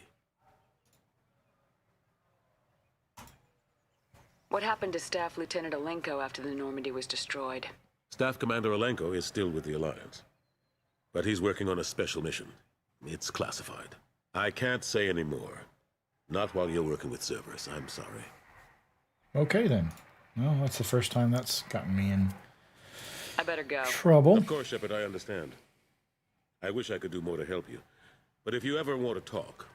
What happened to Staff Lieutenant Alenko after the Normandy was destroyed? Staff Commander Alenko is still with the Alliance. But he's working on a special mission. It's classified. I can't say any more. Not while you're working with Cerberus, I'm sorry. Okay, then. Well, that's the first time that's gotten me in I better go. trouble. Of course, Shepard, I understand. I wish I could do more to help you. But if you ever want to talk,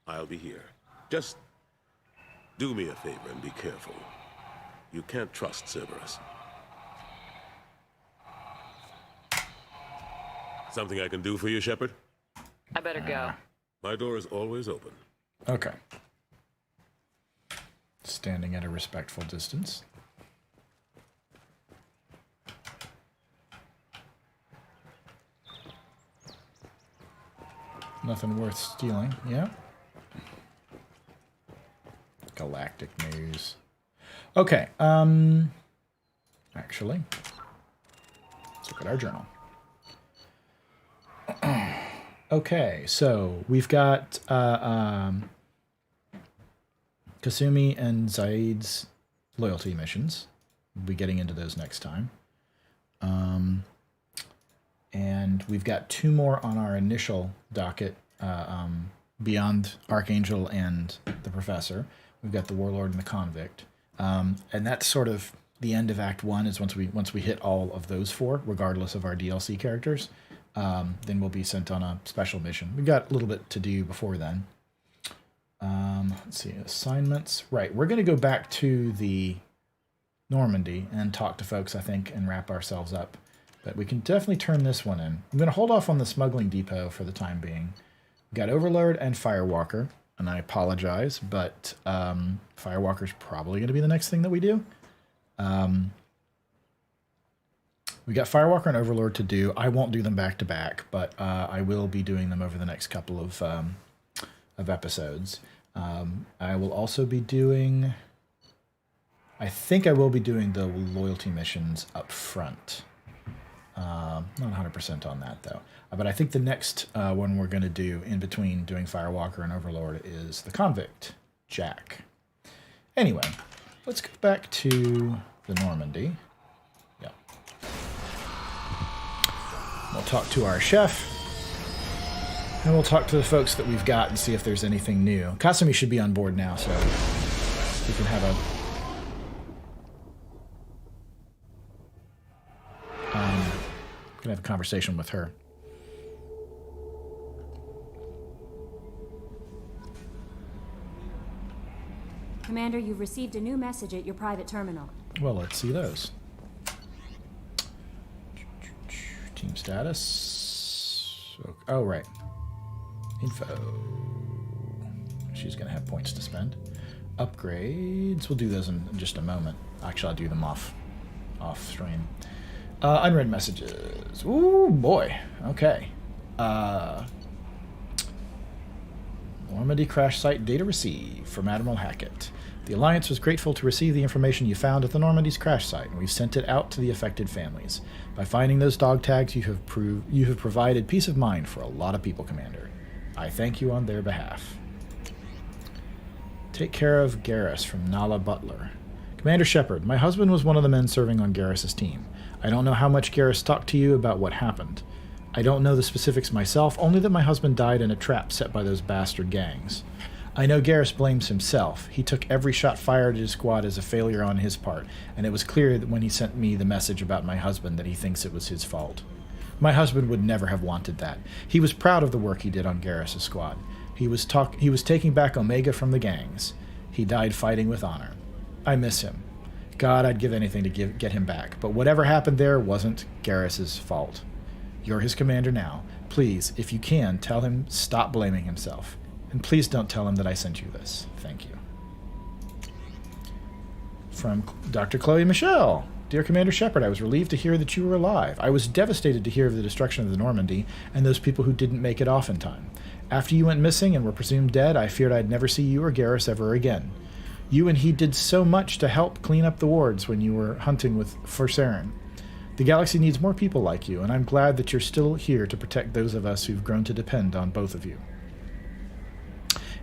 I'll be here. Just do me a favor and be careful. You can't trust Cerberus. Something I can do for you, Shepard? I better go. My door is always open. Okay. Standing at a respectful distance. Nothing worth stealing. Yeah. Galactic news. Okay. Actually, let's look at our journal. Okay, so we've got Kasumi and Zaid's loyalty missions. We'll be getting into those next time. And we've got 2 more on our initial docket, beyond Archangel and the Professor. We've got the Warlord and the Convict. And that's sort of the end of Act 1 is once we hit all of those 4, regardless of our DLC characters. Then we'll be sent on a special mission. We've got a little bit to do before then. Let's see, assignments. Right, we're going to go back to the Normandy and talk to folks, I think, and wrap ourselves up. But we can definitely turn this one in. I'm going to hold off on the smuggling depot for the time being. We've got Overlord and Firewalker, and I apologize, but Firewalker's probably going to be the next thing that we do. We got Firewalker and Overlord to do. I won't do them back to back, but I will be doing them over the next couple of episodes. I will also be doing... I think I will be doing the loyalty missions up front. Not 100% on that, though. But I think the next one we're going to do in between doing Firewalker and Overlord is the Convict, Jack. Anyway, let's go back to the Normandy. Yep. We'll talk to our chef. And we'll talk to the folks that we've got and see if there's anything new. Kasumi should be on board now, so we can have a... have a conversation with her. Commander, you've received a new message at your private terminal. Well, let's see those. Team status. Oh, right. Info. She's going to have points to spend. Upgrades. We'll do those in just a moment. Actually, I'll do them off stream. Unread messages. Ooh, boy. Okay. Normandy crash site data received from Admiral Hackett. The Alliance was grateful to receive the information you found at the Normandy's crash site, and we've sent it out to the affected families. By finding those dog tags, you have provided peace of mind for a lot of people, Commander. I thank you on their behalf. Take care of Garrus from Nala Butler. Commander Shepard, my husband was one of the men serving on Garrus's team. I don't know how much Garrus talked to you about what happened. I don't know the specifics myself, only that my husband died in a trap set by those bastard gangs. I know Garrus blames himself. He took every shot fired at his squad as a failure on his part, and it was clear that when he sent me the message about my husband that he thinks it was his fault. My husband would never have wanted that. He was proud of the work he did on Garrus' squad. He was taking back Omega from the gangs. He died fighting with honor. I miss him. God, I'd give anything to get him back, but whatever happened there wasn't Garrus' fault. You're his commander now. Please, if you can, tell him stop blaming himself. And please don't tell him that I sent you this. Thank you. From Dr. Chloe Michelle. Dear Commander Shepard, I was relieved to hear that you were alive. I was devastated to hear of the destruction of the Normandy and those people who didn't make it off in time. After you went missing and were presumed dead, I feared I'd never see you or Garrus ever again. You and he did so much to help clean up the wards when you were hunting for Saren. The galaxy needs more people like you, and I'm glad that you're still here to protect those of us who've grown to depend on both of you.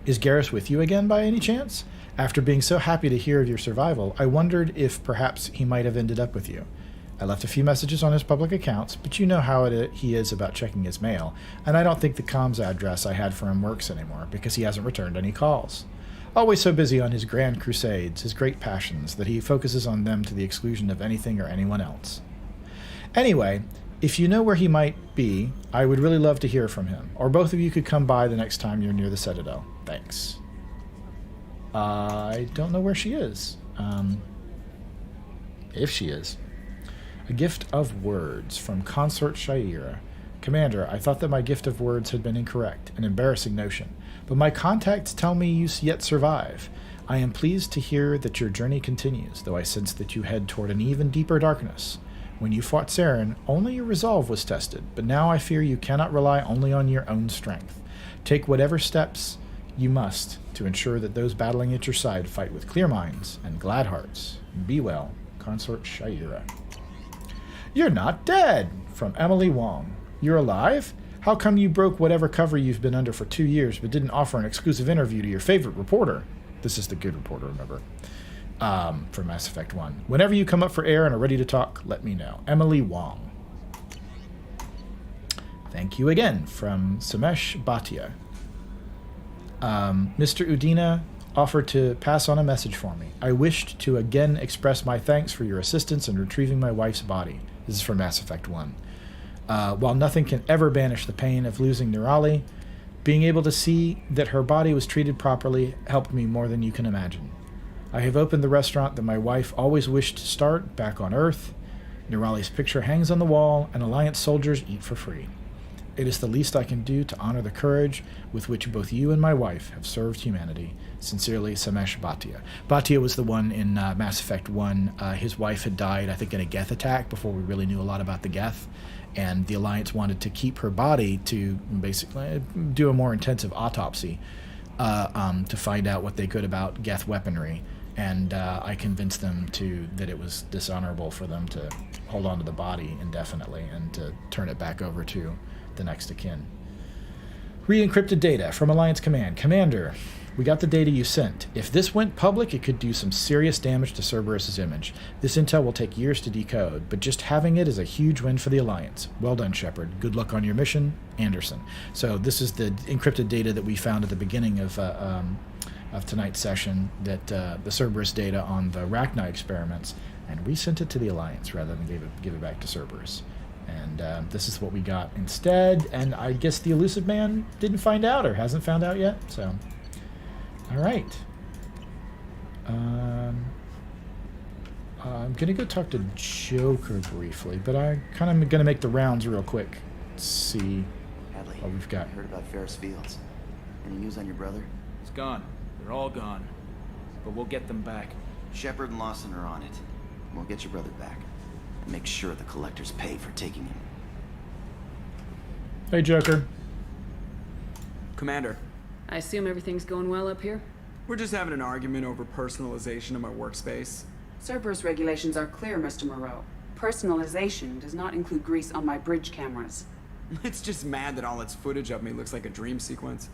Is Garrus with you again by any chance? After being so happy to hear of your survival, I wondered if perhaps he might have ended up with you. I left a few messages on his public accounts, but you know how he is about checking his mail, and I don't think the comms address I had for him works anymore, because he hasn't returned any calls. Always so busy on his grand crusades, his great passions, that he focuses on them to the exclusion of anything or anyone else. Anyway, if you know where he might be, I would really love to hear from him, or both of you could come by the next time you're near the Citadel. Thanks. I don't know where she is. If she is. A gift of words from Consort Shaira. Commander, I thought that my gift of words had been incorrect, an embarrassing notion, but my contacts tell me you yet survive. I am pleased to hear that your journey continues, though I sense that you head toward an even deeper darkness. When you fought Saren, only your resolve was tested, but now I fear you cannot rely only on your own strength. Take whatever steps you must to ensure that those battling at your side fight with clear minds and glad hearts. Be well, Consort Shaira. You're not dead, from Emily Wong. You're alive? How come you broke whatever cover you've been under for 2 years but didn't offer an exclusive interview to your favorite reporter? This is the good reporter, remember. For Mass Effect 1. Whenever you come up for air and are ready to talk, let me know. Emily Wong. Thank you again, from Samesh Bhatia. Mr. Udina offered to pass on a message for me. I wished to again express my thanks for your assistance in retrieving my wife's body. This is from Mass Effect 1. While nothing can ever banish the pain of losing Nirali, being able to see that her body was treated properly helped me more than you can imagine. I have opened the restaurant that my wife always wished to start back on Earth. Nirali's picture hangs on the wall, and Alliance soldiers eat for free. It is the least I can do to honor the courage with which both you and my wife have served humanity. Sincerely, Samesh Bhatia. Bhatia was the one in Mass Effect 1. His wife had died, I think, in a Geth attack before we really knew a lot about the Geth. And the Alliance wanted to keep her body to basically do a more intensive autopsy to find out what they could about Geth weaponry. And I convinced them that it was dishonorable for them to hold on to the body indefinitely and to turn it back over to the next of kin. Re-encrypted data from Alliance Command. Commander, we got the data you sent. If this went public, it could do some serious damage to Cerberus' image. This intel will take years to decode, but just having it is a huge win for the Alliance. Well done, Shepard. Good luck on your mission. Anderson. So this is the encrypted data that we found at the beginning of tonight's session, that the Cerberus data on the Rachni experiments, and we sent it to the Alliance rather than give it back to Cerberus. And this is what we got instead, and I guess the Elusive Man didn't find out or hasn't found out yet, so... Alright. I'm going to go talk to Joker briefly, but I'm kind of going to make the rounds real quick. Let's see Hadley, what we've got. I heard about Ferris Fields. Any news on your brother? He's gone. They're all gone. But we'll get them back. Shepard and Lawson are on it. We'll get your brother back. And make sure the collectors pay for taking him. Hey, Joker. Commander. I assume everything's going well up here? We're just having an argument over personalization of my workspace. Cerberus regulations are clear, Mr. Moreau. Personalization does not include grease on my bridge cameras. It's just mad that all its footage of me looks like a dream sequence.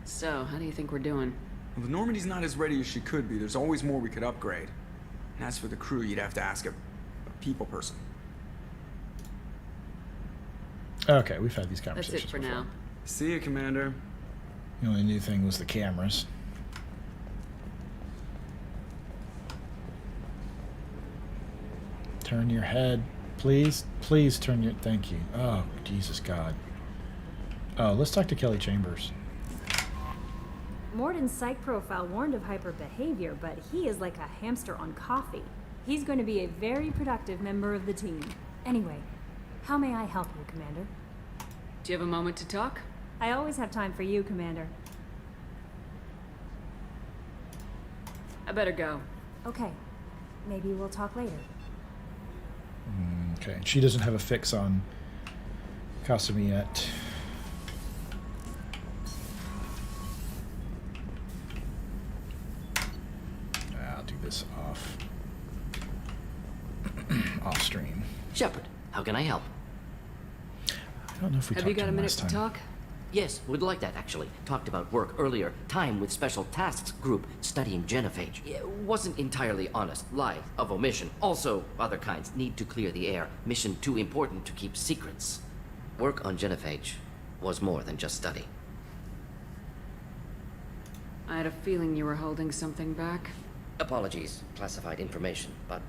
So, how do you think we're doing? Well, the Normandy's not as ready as she could be. There's always more we could upgrade. And as for the crew, you'd have to ask a people person. Okay, we've had these That's conversations it for before. now. See you, Commander. The only new thing was the cameras. Turn your head, please. Please turn your... Thank you. Oh, Jesus God. Oh, let's talk to Kelly Chambers. Morden's psych profile warned of hyper behavior, but he is like a hamster on coffee. He's going to be a very productive member of the team. Anyway, how may I help you, Commander? Do you have a moment to talk? I always have time for you, Commander. I better go. Okay. Maybe we'll talk later. Okay, she doesn't have a fix on Kasumi yet. I'll do this off stream. Shepard, how can I help? I don't know if we Have you got a minute last to time. talk? Yes, would like that actually. Talked about work earlier. Time with Special Tasks Group studying genophage. It wasn't entirely honest. Lie of omission. Also, other kinds. Need to clear the air. Mission too important to keep secrets. Work on genophage was more than just study. I had a feeling you were holding something back. Apologies, classified information, but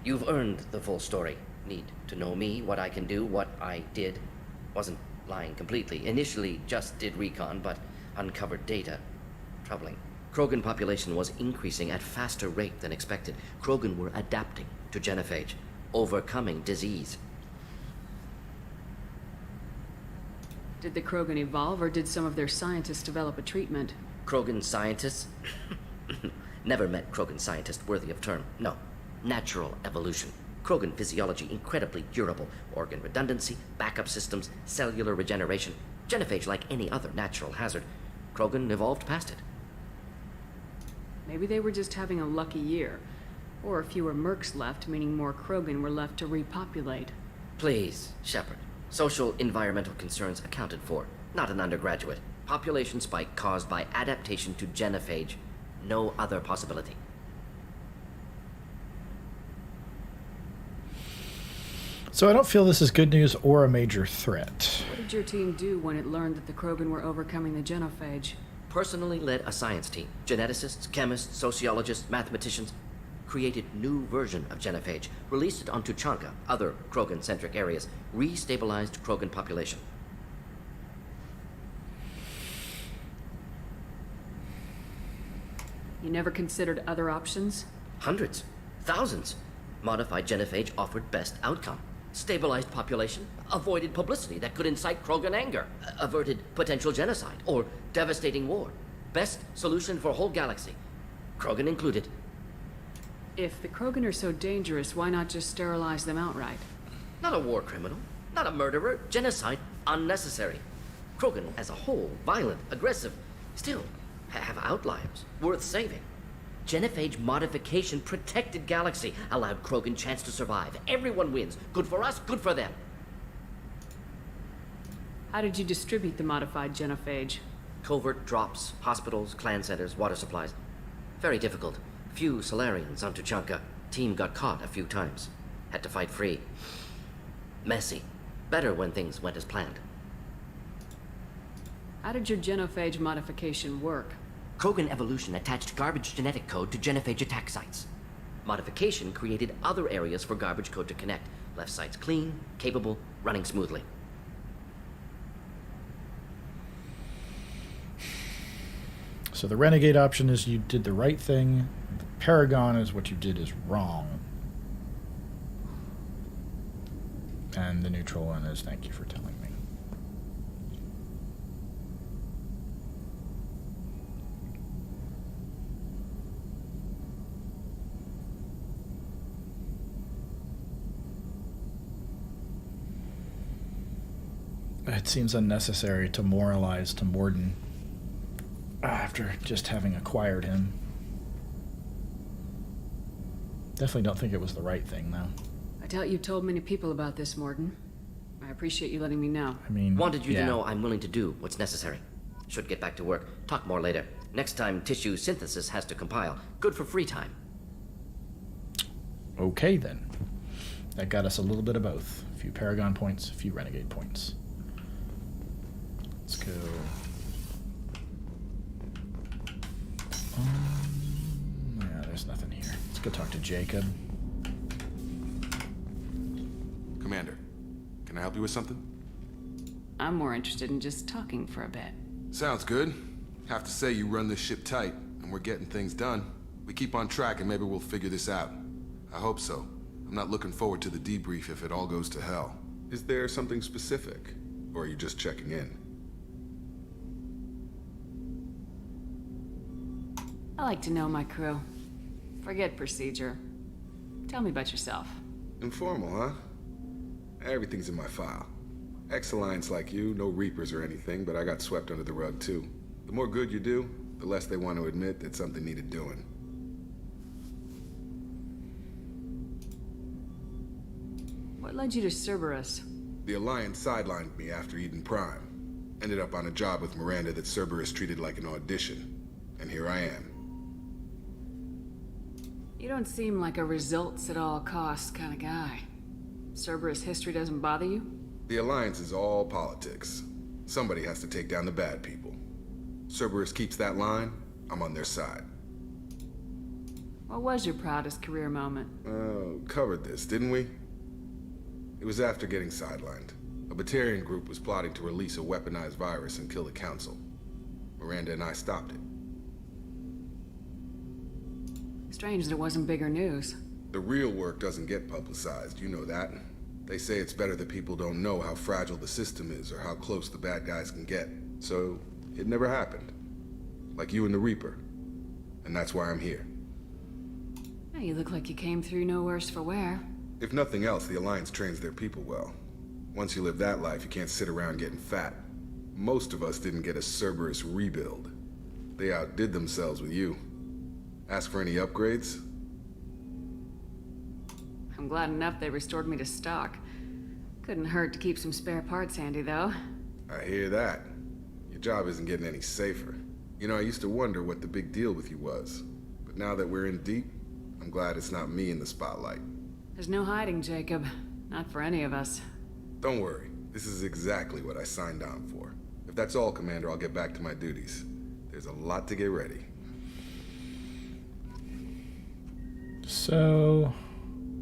you've earned the full story. Need to know me, what I can do, what I did. Wasn't lying completely. Initially just did recon, but uncovered data. Troubling. Krogan population was increasing at faster rate than expected. Krogan were adapting to genophage, overcoming disease. Did the Krogan evolve, or did some of their scientists develop a treatment? Krogan scientists? Never met Krogan scientist worthy of term. No. Natural evolution. Krogan physiology incredibly durable. Organ redundancy, backup systems, cellular regeneration. Genophage like any other natural hazard. Krogan evolved past it. Maybe they were just having a lucky year. Or fewer mercs left, meaning more Krogan were left to repopulate. Please, Shepard. Social environmental concerns accounted for. Not an undergraduate. Population spike caused by adaptation to genophage. No other possibility. So I don't feel this is good news or a major threat. What did your team do when it learned that the Krogan were overcoming the genophage? Personally led a science team. Geneticists, chemists, sociologists, mathematicians. Created new version of genophage. Released it on Tuchanka, other Krogan-centric areas. Restabilized Krogan population. You never considered other options? Hundreds. Thousands. Modified genophage offered best outcome. Stabilized population, avoided publicity that could incite Krogan anger, averted potential genocide or devastating war. Best solution for whole galaxy. Krogan included. If the Krogan are so dangerous, why not just sterilize them outright? Not a war criminal, not a murderer. Genocide, unnecessary. Krogan as a whole, violent, aggressive, still have outliers, worth saving. Genophage modification protected galaxy, allowed Krogan chance to survive. Everyone wins. Good for us, good for them. How did you distribute the modified genophage? Covert drops, hospitals, clan centers, water supplies. Very difficult. Few Solarians on Tuchanka. Team got caught a few times. Had to fight free. Messy. Better when things went as planned. How did your genophage modification work? Krogan evolution attached garbage genetic code to genophage attack sites. Modification created other areas for garbage code to connect. Left sites clean, capable, running smoothly. So the renegade option is you did the right thing. The Paragon is what you did is wrong. And the neutral one is thank you for telling me. It seems unnecessary to moralize to Morden after just having acquired him. Definitely don't think it was the right thing, though. I doubt you told many people about this, Morden. I appreciate you letting me know. I mean, wanted you to know I'm willing to do what's necessary. Should get back to work. Talk more later. Next time, tissue synthesis has to compile. Good for free time. Okay, then. That got us a little bit of both. A few Paragon points, a few Renegade points. Let's go. Yeah, there's nothing here. Let's go talk to Jacob. Commander, can I help you with something? I'm more interested in just talking for a bit. Sounds good. Have to say you run this ship tight, and we're getting things done. We keep on track and maybe we'll figure this out. I hope so. I'm not looking forward to the debrief if it all goes to hell. Is there something specific? Or are you just checking in? I like to know my crew. Forget procedure. Tell me about yourself. Informal, huh? Everything's in my file. Ex-Alliance like you, no Reapers or anything, but I got swept under the rug too. The more good you do, the less they want to admit that something needed doing. What led you to Cerberus? The Alliance sidelined me after Eden Prime. Ended up on a job with Miranda that Cerberus treated like an audition. And here I am. You don't seem like a results at all costs kind of guy. Cerberus history doesn't bother you? The Alliance is all politics. Somebody has to take down the bad people. Cerberus keeps that line, I'm on their side. What was your proudest career moment? Covered this, didn't we? It was after getting sidelined. A Batarian group was plotting to release a weaponized virus and kill the Council. Miranda and I stopped it. Strange that it wasn't bigger news. The real work doesn't get publicized, you know that. They say it's better that people don't know how fragile the system is or how close the bad guys can get. So, it never happened. Like you and the Reaper. And that's why I'm here. Yeah, you look like you came through no worse for wear. If nothing else, the Alliance trains their people well. Once you live that life, you can't sit around getting fat. Most of us didn't get a Cerberus rebuild. They outdid themselves with you. Ask for any upgrades? I'm glad enough they restored me to stock. Couldn't hurt to keep some spare parts handy, though. I hear that. Your job isn't getting any safer. You know, I used to wonder what the big deal with you was. But now that we're in deep, I'm glad it's not me in the spotlight. There's no hiding, Jacob. Not for any of us. Don't worry. This is exactly what I signed on for. If that's all, Commander, I'll get back to my duties. There's a lot to get ready. So,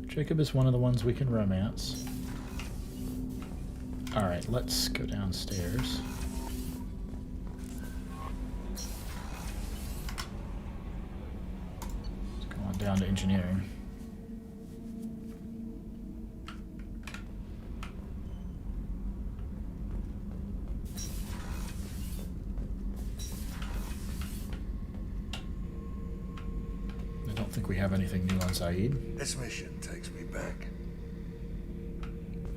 Jacob is one of the ones we can romance. Alright, let's go downstairs. Let's go on down to engineering. I don't think we have anything new on Saeed. This mission takes me back.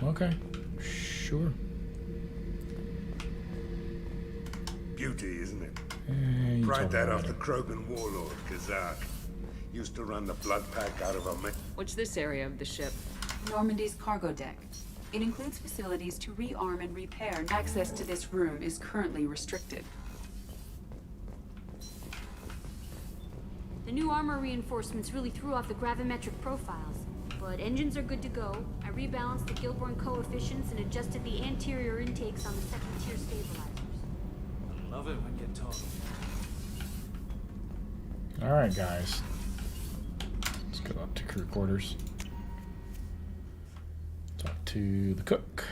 Okay, sure. Beauty, isn't it? You Pried told me that off already. the Krogan warlord, Kazak. Used to run the blood pack out of a What's this area of the ship? Normandy's cargo deck. It includes facilities to rearm and repair. Access to this room is currently restricted. The new armor reinforcements really threw off the gravimetric profiles, but engines are good to go. I rebalanced the Gilborn coefficients and adjusted the anterior intakes on the second-tier stabilizers. I love it when you talk. All right, guys. Let's go up to crew quarters. Talk to the cook.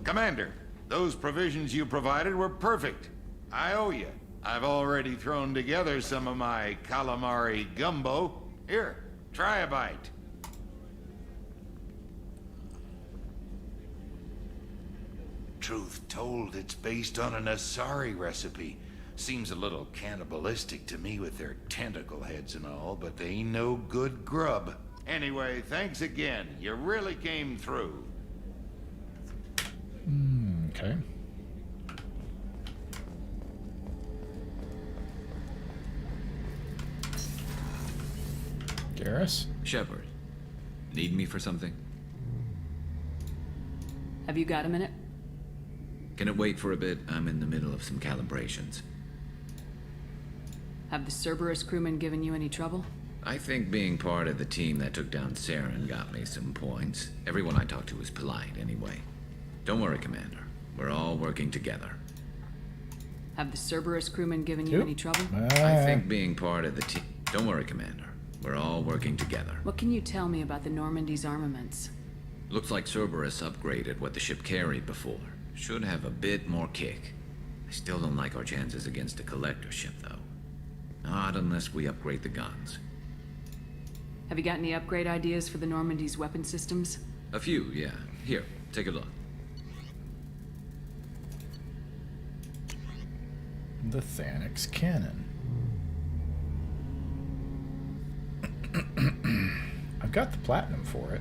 Commander, those provisions you provided were perfect. I owe you. I've already thrown together some of my calamari gumbo. Here, try a bite. Truth told, it's based on an Asari recipe. Seems a little cannibalistic to me with their tentacle heads and all, but they ain't no good grub. Anyway, thanks again. You really came through. Okay. Garrus? Shepard, need me for something? Have you got a minute? Can it wait for a bit? I'm in the middle of some calibrations. Have the Cerberus crewmen given you any trouble? I think being part of the team that took down Saren got me some points. Everyone I talked to was polite anyway. Don't worry, Commander. We're all working together. Have the Cerberus crewmen given you any trouble? I think being part of the team... Don't worry, Commander. We're all working together. What can you tell me about the Normandy's armaments? Looks like Cerberus upgraded what the ship carried before. Should have a bit more kick. I still don't like our chances against a collector ship, though. Not unless we upgrade the guns. Have you got any upgrade ideas for the Normandy's weapon systems? A few, yeah. Here, take a look. The Thanix cannon. I've got the platinum for it.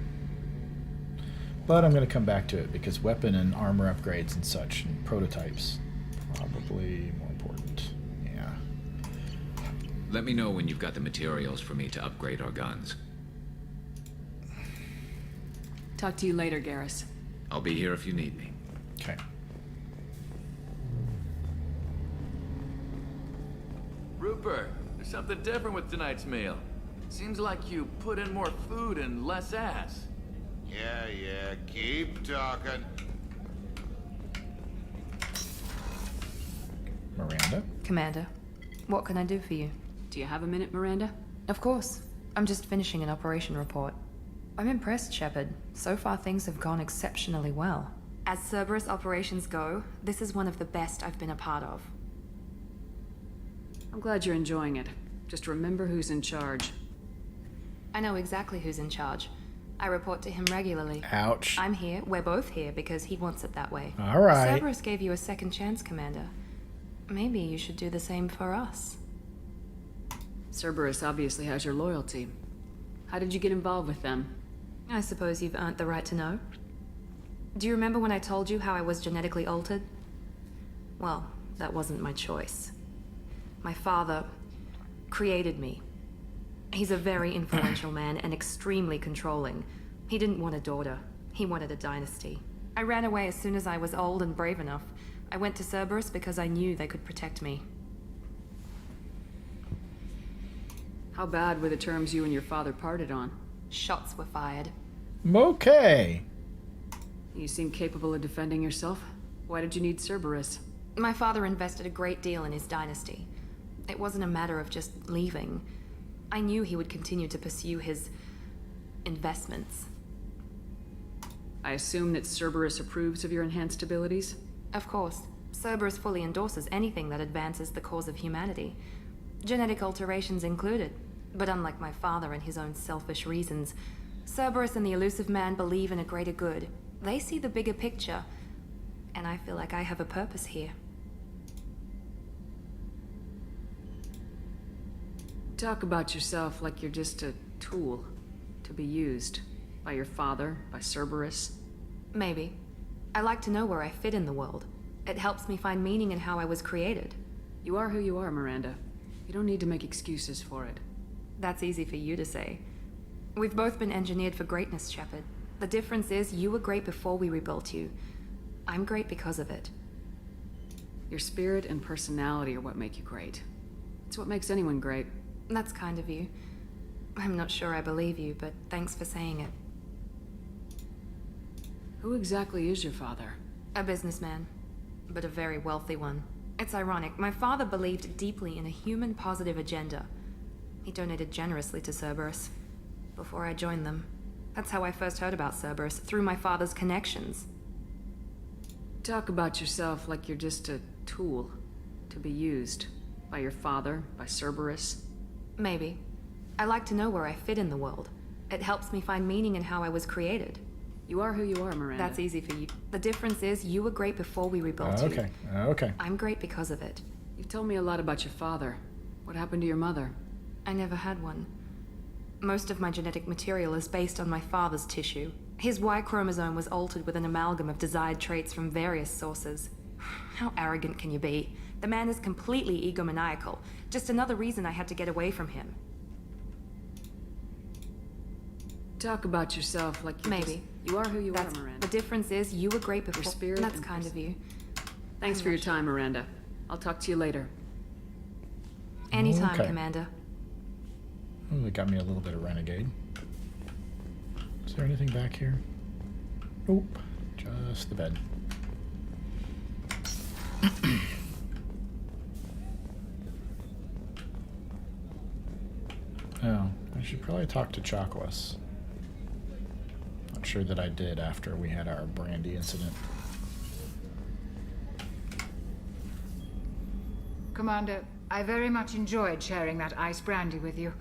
But I'm going to come back to it because weapon and armor upgrades and such and prototypes probably more important. Yeah. Let me know when you've got the materials for me to upgrade our guns. Talk to you later, Garrus. I'll be here if you need me. Okay. Rupert, there's something different with tonight's meal. Seems like you put in more food and less ass. Yeah, keep talking. Miranda? Commander, what can I do for you? Do you have a minute, Miranda? Of course. I'm just finishing an operation report. I'm impressed, Shepard. So far things have gone exceptionally well. As Cerberus operations go, this is one of the best I've been a part of. I'm glad you're enjoying it. Just remember who's in charge. I know exactly who's in charge. I report to him regularly. Ouch. I'm here, we're both here, because he wants it that way. All right. Cerberus gave you a second chance, Commander. Maybe you should do the same for us. Cerberus obviously has your loyalty. How did you get involved with them? I suppose you've earned the right to know. Do you remember when I told you how I was genetically altered? Well, that wasn't my choice. My father created me. He's a very influential man and extremely controlling. He didn't want a daughter. He wanted a dynasty. I ran away as soon as I was old and brave enough. I went to Cerberus because I knew they could protect me. How bad were the terms you and your father parted on? Shots were fired. Okay. You seem capable of defending yourself. Why did you need Cerberus? My father invested a great deal in his dynasty. It wasn't a matter of just leaving. I knew he would continue to pursue his investments. I assume that Cerberus approves of your enhanced abilities? Of course. Cerberus fully endorses anything that advances the cause of humanity. Genetic alterations included. But unlike my father and his own selfish reasons, Cerberus and the elusive man believe in a greater good. They see the bigger picture, and I feel like I have a purpose here. Talk about yourself like you're just a tool to be used by your father, by Cerberus. Maybe. I like to know where I fit in the world. It helps me find meaning in how I was created. You are who you are, Miranda. You don't need to make excuses for it. That's easy for you to say. We've both been engineered for greatness, Shepard. The difference is you were great before we rebuilt you. I'm great because of it. Your spirit and personality are what make you great. It's what makes anyone great. That's kind of you. I'm not sure I believe you, but thanks for saying it. Who exactly is your father? A businessman, but a very wealthy one. It's ironic. My father believed deeply in a human-positive agenda. He donated generously to Cerberus before I joined them. That's how I first heard about Cerberus, through my father's connections. Talk about yourself like you're just a tool to be used by your father, by Cerberus. Maybe. I like to know where I fit in the world. It helps me find meaning in how I was created. You are who you are, Miranda. That's easy for you. The difference is you were great before we rebuilt you. Okay. I'm great because of it. You've told me a lot about your father. What happened to your mother? I never had one. Most of my genetic material is based on my father's tissue. His Y chromosome was altered with an amalgam of desired traits from various sources. How arrogant can you be? The man is completely egomaniacal. Just another reason I had to get away from him. Talk about yourself like you're Maybe. You are who you are, Miranda. The difference is you were great before. Your spirit. That's kind of you. Thanks for your time, Miranda. I'll talk to you later. Anytime, Okay. Commander. Oh, it got me a little bit of renegade. Is there anything back here? Nope. Just the bed. Oh, I should probably talk to Chakwas. Not sure that I did after we had our brandy incident. Commander, I very much enjoyed sharing that ice brandy with you.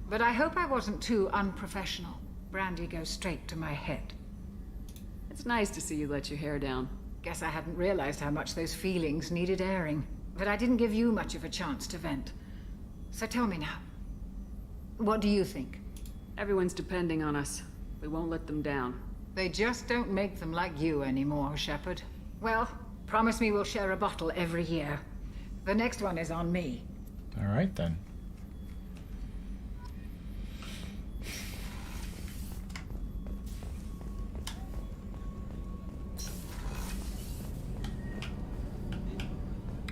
But I hope I wasn't too unprofessional. Brandy goes straight to my head. It's nice to see you let your hair down. Guess I hadn't realized how much those feelings needed airing. But I didn't give you much of a chance to vent. So tell me now. What do you think? Everyone's depending on us. We won't let them down. They just don't make them like you anymore, Shepard. Well, promise me we'll share a bottle every year. The next one is on me. All right, then.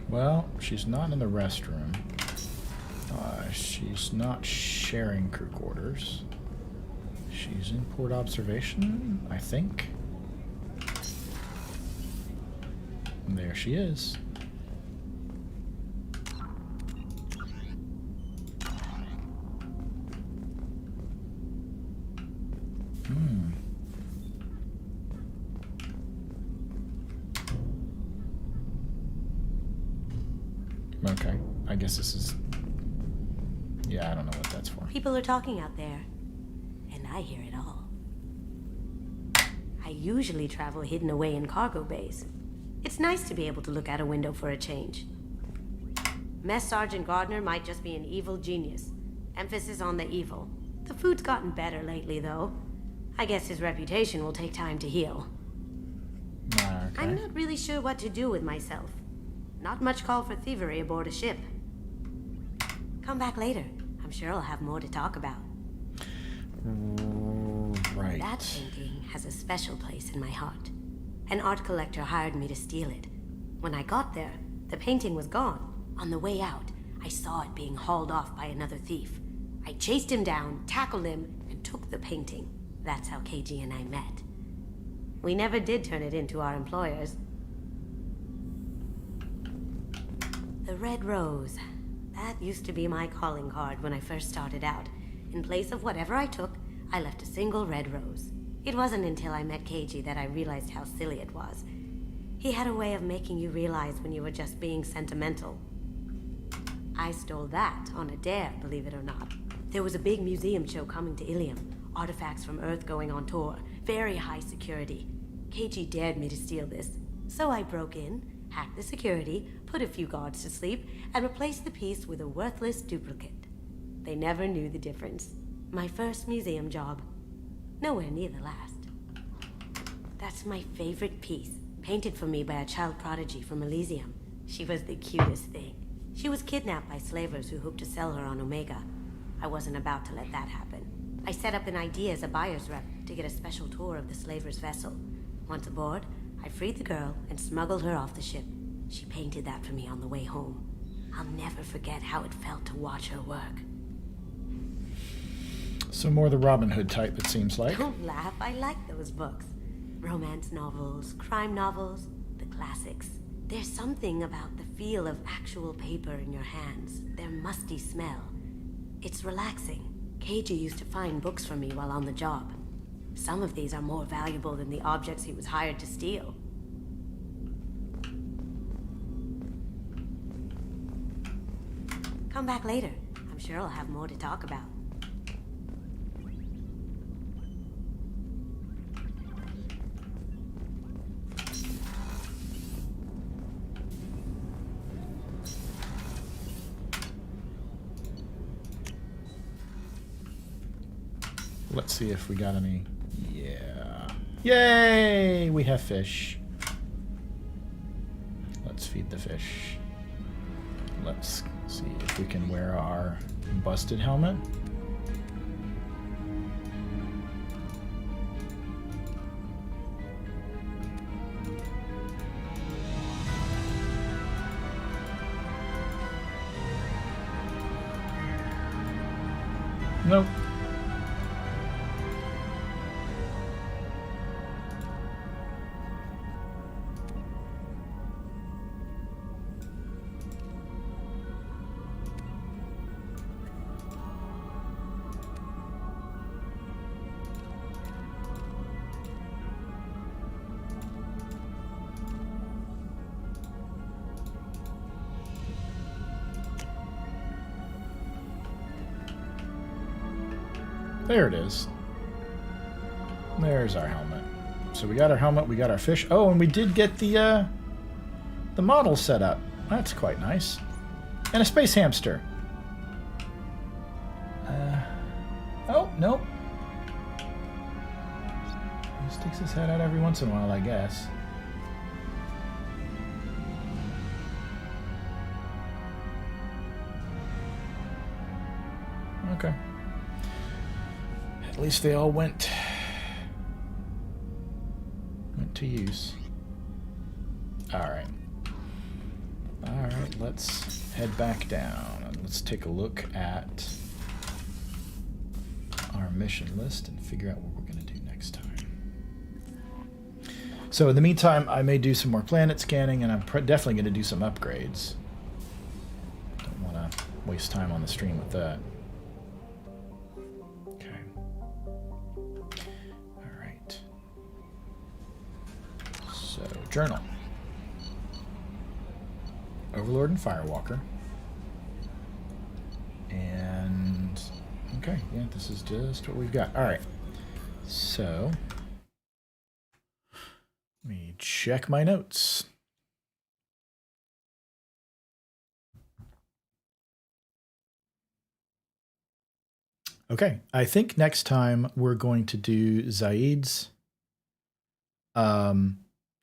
Well, she's not in the restroom. She's not sharing crew quarters. She's in port observation, I think. And there she is. Okay, I guess this is... Yeah, I don't know what that's for. People are talking out there, and I hear it all. I usually travel hidden away in cargo bays. It's nice to be able to look out a window for a change. Mess Sergeant Gardner might just be an evil genius. Emphasis on the evil. The food's gotten better lately, though. I guess his reputation will take time to heal. Okay. I'm not really sure what to do with myself. Not much call for thievery aboard a ship. Come back later. I'm sure I'll have more to talk about. Right. That painting has a special place in my heart. An art collector hired me to steal it. When I got there, the painting was gone. On the way out, I saw it being hauled off by another thief. I chased him down, tackled him, and took the painting. That's how KG and I met. We never did turn it into our employers. The red rose. That used to be my calling card when I first started out. In place of whatever I took, I left a single red rose. It wasn't until I met KG that I realized how silly it was. He had a way of making you realize when you were just being sentimental. I stole that on a dare, believe it or not. There was a big museum show coming to Ilium. Artifacts from Earth going on tour. Very high security. KG dared me to steal this. So I broke in, hacked the security, put a few guards to sleep, and replaced the piece with a worthless duplicate. They never knew the difference. My first museum job. Nowhere near the last. That's my favorite piece, painted for me by a child prodigy from Elysium. She was the cutest thing. She was kidnapped by slavers who hoped to sell her on Omega. I wasn't about to let that happen. I set up an ID as a buyer's rep to get a special tour of the slaver's vessel. Once aboard, I freed the girl and smuggled her off the ship. She painted that for me on the way home. I'll never forget how it felt to watch her work. So more the Robin Hood type, it seems like. Don't laugh, I like those books. Romance novels, crime novels, the classics. There's something about the feel of actual paper in your hands, their musty smell. It's relaxing. KG used to find books for me while on the job. Some of these are more valuable than the objects he was hired to steal. Come back later. I'm sure I'll have more to talk about. Let's see if we got any. Yeah. Yay! We have fish. Let's feed the fish. Let's see if we can wear our busted helmet. Nope. There it is. There's our helmet. So we got our helmet, we got our fish. Oh, and we did get the model set up. That's quite nice. And a space hamster. Oh, nope. He sticks his head out every once in a while, I guess. Okay. At least they all went to use. Alright. Alright, let's head back down and let's take a look at our mission list and figure out what we're going to do next time. So in the meantime, I may do some more planet scanning, and I'm definitely going to do some upgrades. Don't want to waste time on the stream with that. Journal. Overlord and Firewalker. And okay, yeah, this is just what we've got. Alright. So let me check my notes. Okay, I think next time we're going to do Zaid's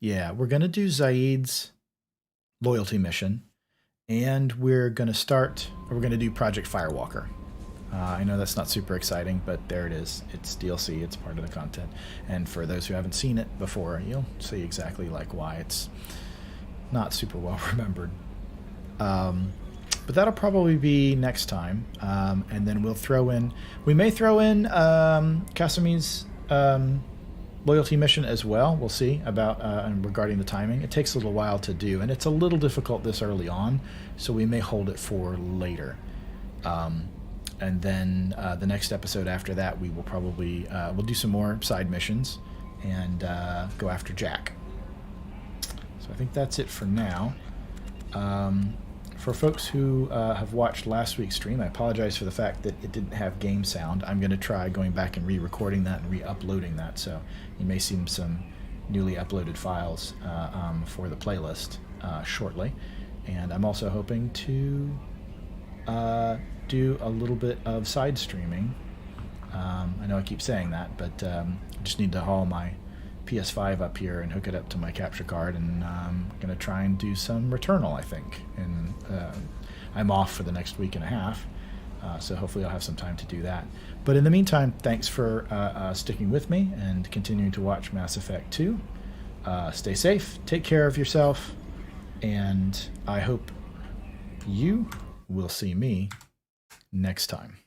yeah, we're going to do Zaid's loyalty mission, and we're going to do Project Firewalker. I know that's not super exciting, but there it is. It's DLC, it's part of the content. And for those who haven't seen it before, you'll see exactly like why it's not super well remembered. But that'll probably be next time. And then we may throw in Kasami's loyalty mission as well. We'll see about regarding the timing. It takes a little while to do, and it's a little difficult this early on, so we may hold it for later. And then the next episode after that, we will probably we'll do some more side missions and go after Jack. So I think that's it for now. For folks who have watched last week's stream, I apologize for the fact that it didn't have game sound. I'm going to try going back and re-recording that and re-uploading that, so you may see some newly uploaded files for the playlist shortly. And I'm also hoping to do a little bit of side streaming. I know I keep saying that, but I just need to haul my PS5 up here and hook it up to my capture card, and I'm going to try and do some Returnal, I think. And I'm off for the next week and a half, so hopefully I'll have some time to do that. But in the meantime, thanks for sticking with me and continuing to watch Mass Effect 2. Stay safe, take care of yourself, and I hope you will see me next time.